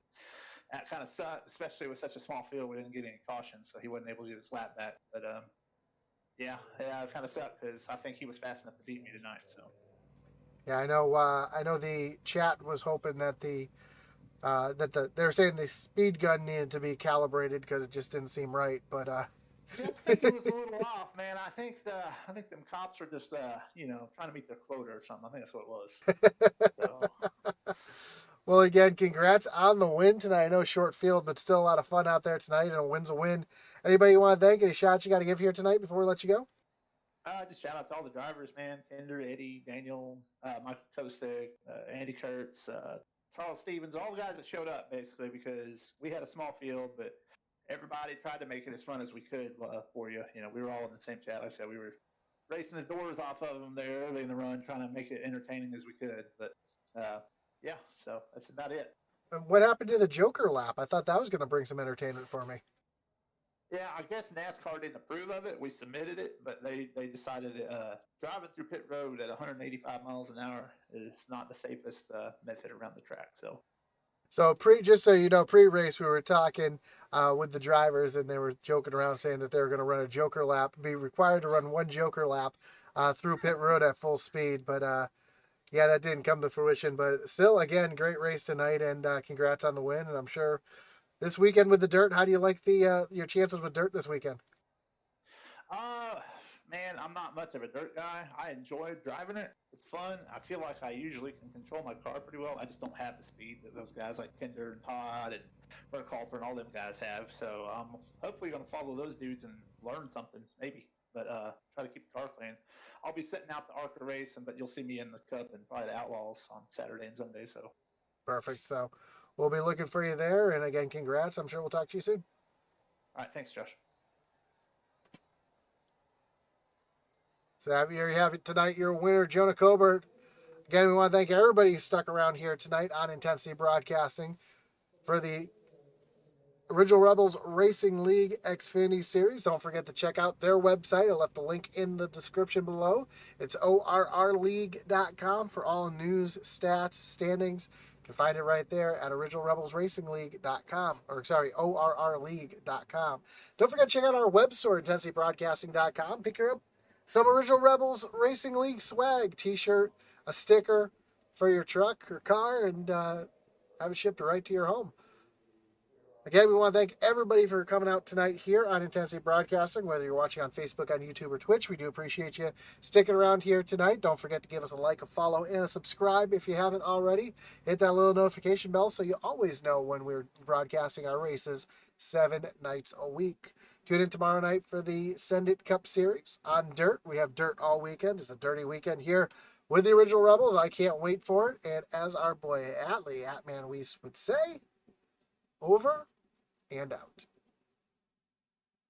That kind of sucked, especially with such a small field. We didn't get any caution, so he wasn't able to get his lap back. But yeah, it kind of sucked because I think he was fast enough to beat me tonight. So
yeah, I know the chat was hoping that they're saying the speed gun needed to be calibrated because it just didn't seem right. But
yeah, I think it was a little off, man. I think them cops were just trying to meet their quota or something. I think that's what it was. So.
Well, again, congrats on the win tonight. I know short field, but still a lot of fun out there tonight, and a win's a win. Anybody you want to thank? Any shots you got to give here tonight before we let you go?
Just shout out to all the drivers, man. Kinder, Eddie, Daniel, Michael Kostek, Andy Kurtz, Charles Stevens, all the guys that showed up, basically, because we had a small field, but everybody tried to make it as fun as we could for you. We were all in the same chat. Like I said, we were racing the doors off of them there early in the run, trying to make it entertaining as we could. But yeah, so that's about it.
And what happened to the Joker lap? I thought that was going to bring some entertainment for me.
Yeah, I guess NASCAR didn't approve of it. We submitted it, but they decided driving through pit road at 185 miles an hour is not the safest method around the track.
So just so you know, pre-race we were talking with the drivers, and they were joking around saying that they were going to run a Joker lap, be required to run one Joker lap through pit road at full speed. But yeah, that didn't come to fruition. But still, again, great race tonight, and congrats on the win. And I'm sure this weekend with the dirt, how do you like your chances with dirt this weekend?
Man, I'm not much of a dirt guy. I enjoy driving it. It's fun. I feel like I usually can control my car pretty well. I just don't have the speed that those guys like Kinder and Todd and Burkhalter and all them guys have. So I'm hopefully going to follow those dudes and learn something, maybe. But try to keep the car clean. I'll be setting out the ARCA race, but you'll see me in the Cup and probably the Outlaws on Saturday and Sunday. So
perfect. So we'll be looking for you there. And again, congrats. I'm sure we'll talk to you soon.
All right. Thanks, Josh.
So here you have it tonight. Your winner, Jonah Colbert. Again, we want to thank everybody who stuck around here tonight on Intensity Broadcasting for the Original Rebels Racing League Xfinity Series. Don't forget to check out their website. I left the link in the description below. It's ORRleague.com for all news, stats, standings. You can find it right there at OriginalRebelsRacingLeague.com. ORRleague.com. Don't forget to check out our web store, IntensityBroadcasting.com. Pick up some Original Rebels Racing League swag, t-shirt, a sticker for your truck or car, and have it shipped right to your home. Again, we want to thank everybody for coming out tonight here on Intensity Broadcasting, whether you're watching on Facebook, on YouTube, or Twitch. We do appreciate you sticking around here tonight. Don't forget to give us a like, a follow, and a subscribe if you haven't already. Hit that little notification bell so you always know when we're broadcasting our races 7 nights a week. Tune in tomorrow night for the Send It Cup Series on dirt. We have dirt all weekend. It's a dirty weekend here with the Original Rebels. I can't wait for it. And as our boy Atman Weiss would say, over and out.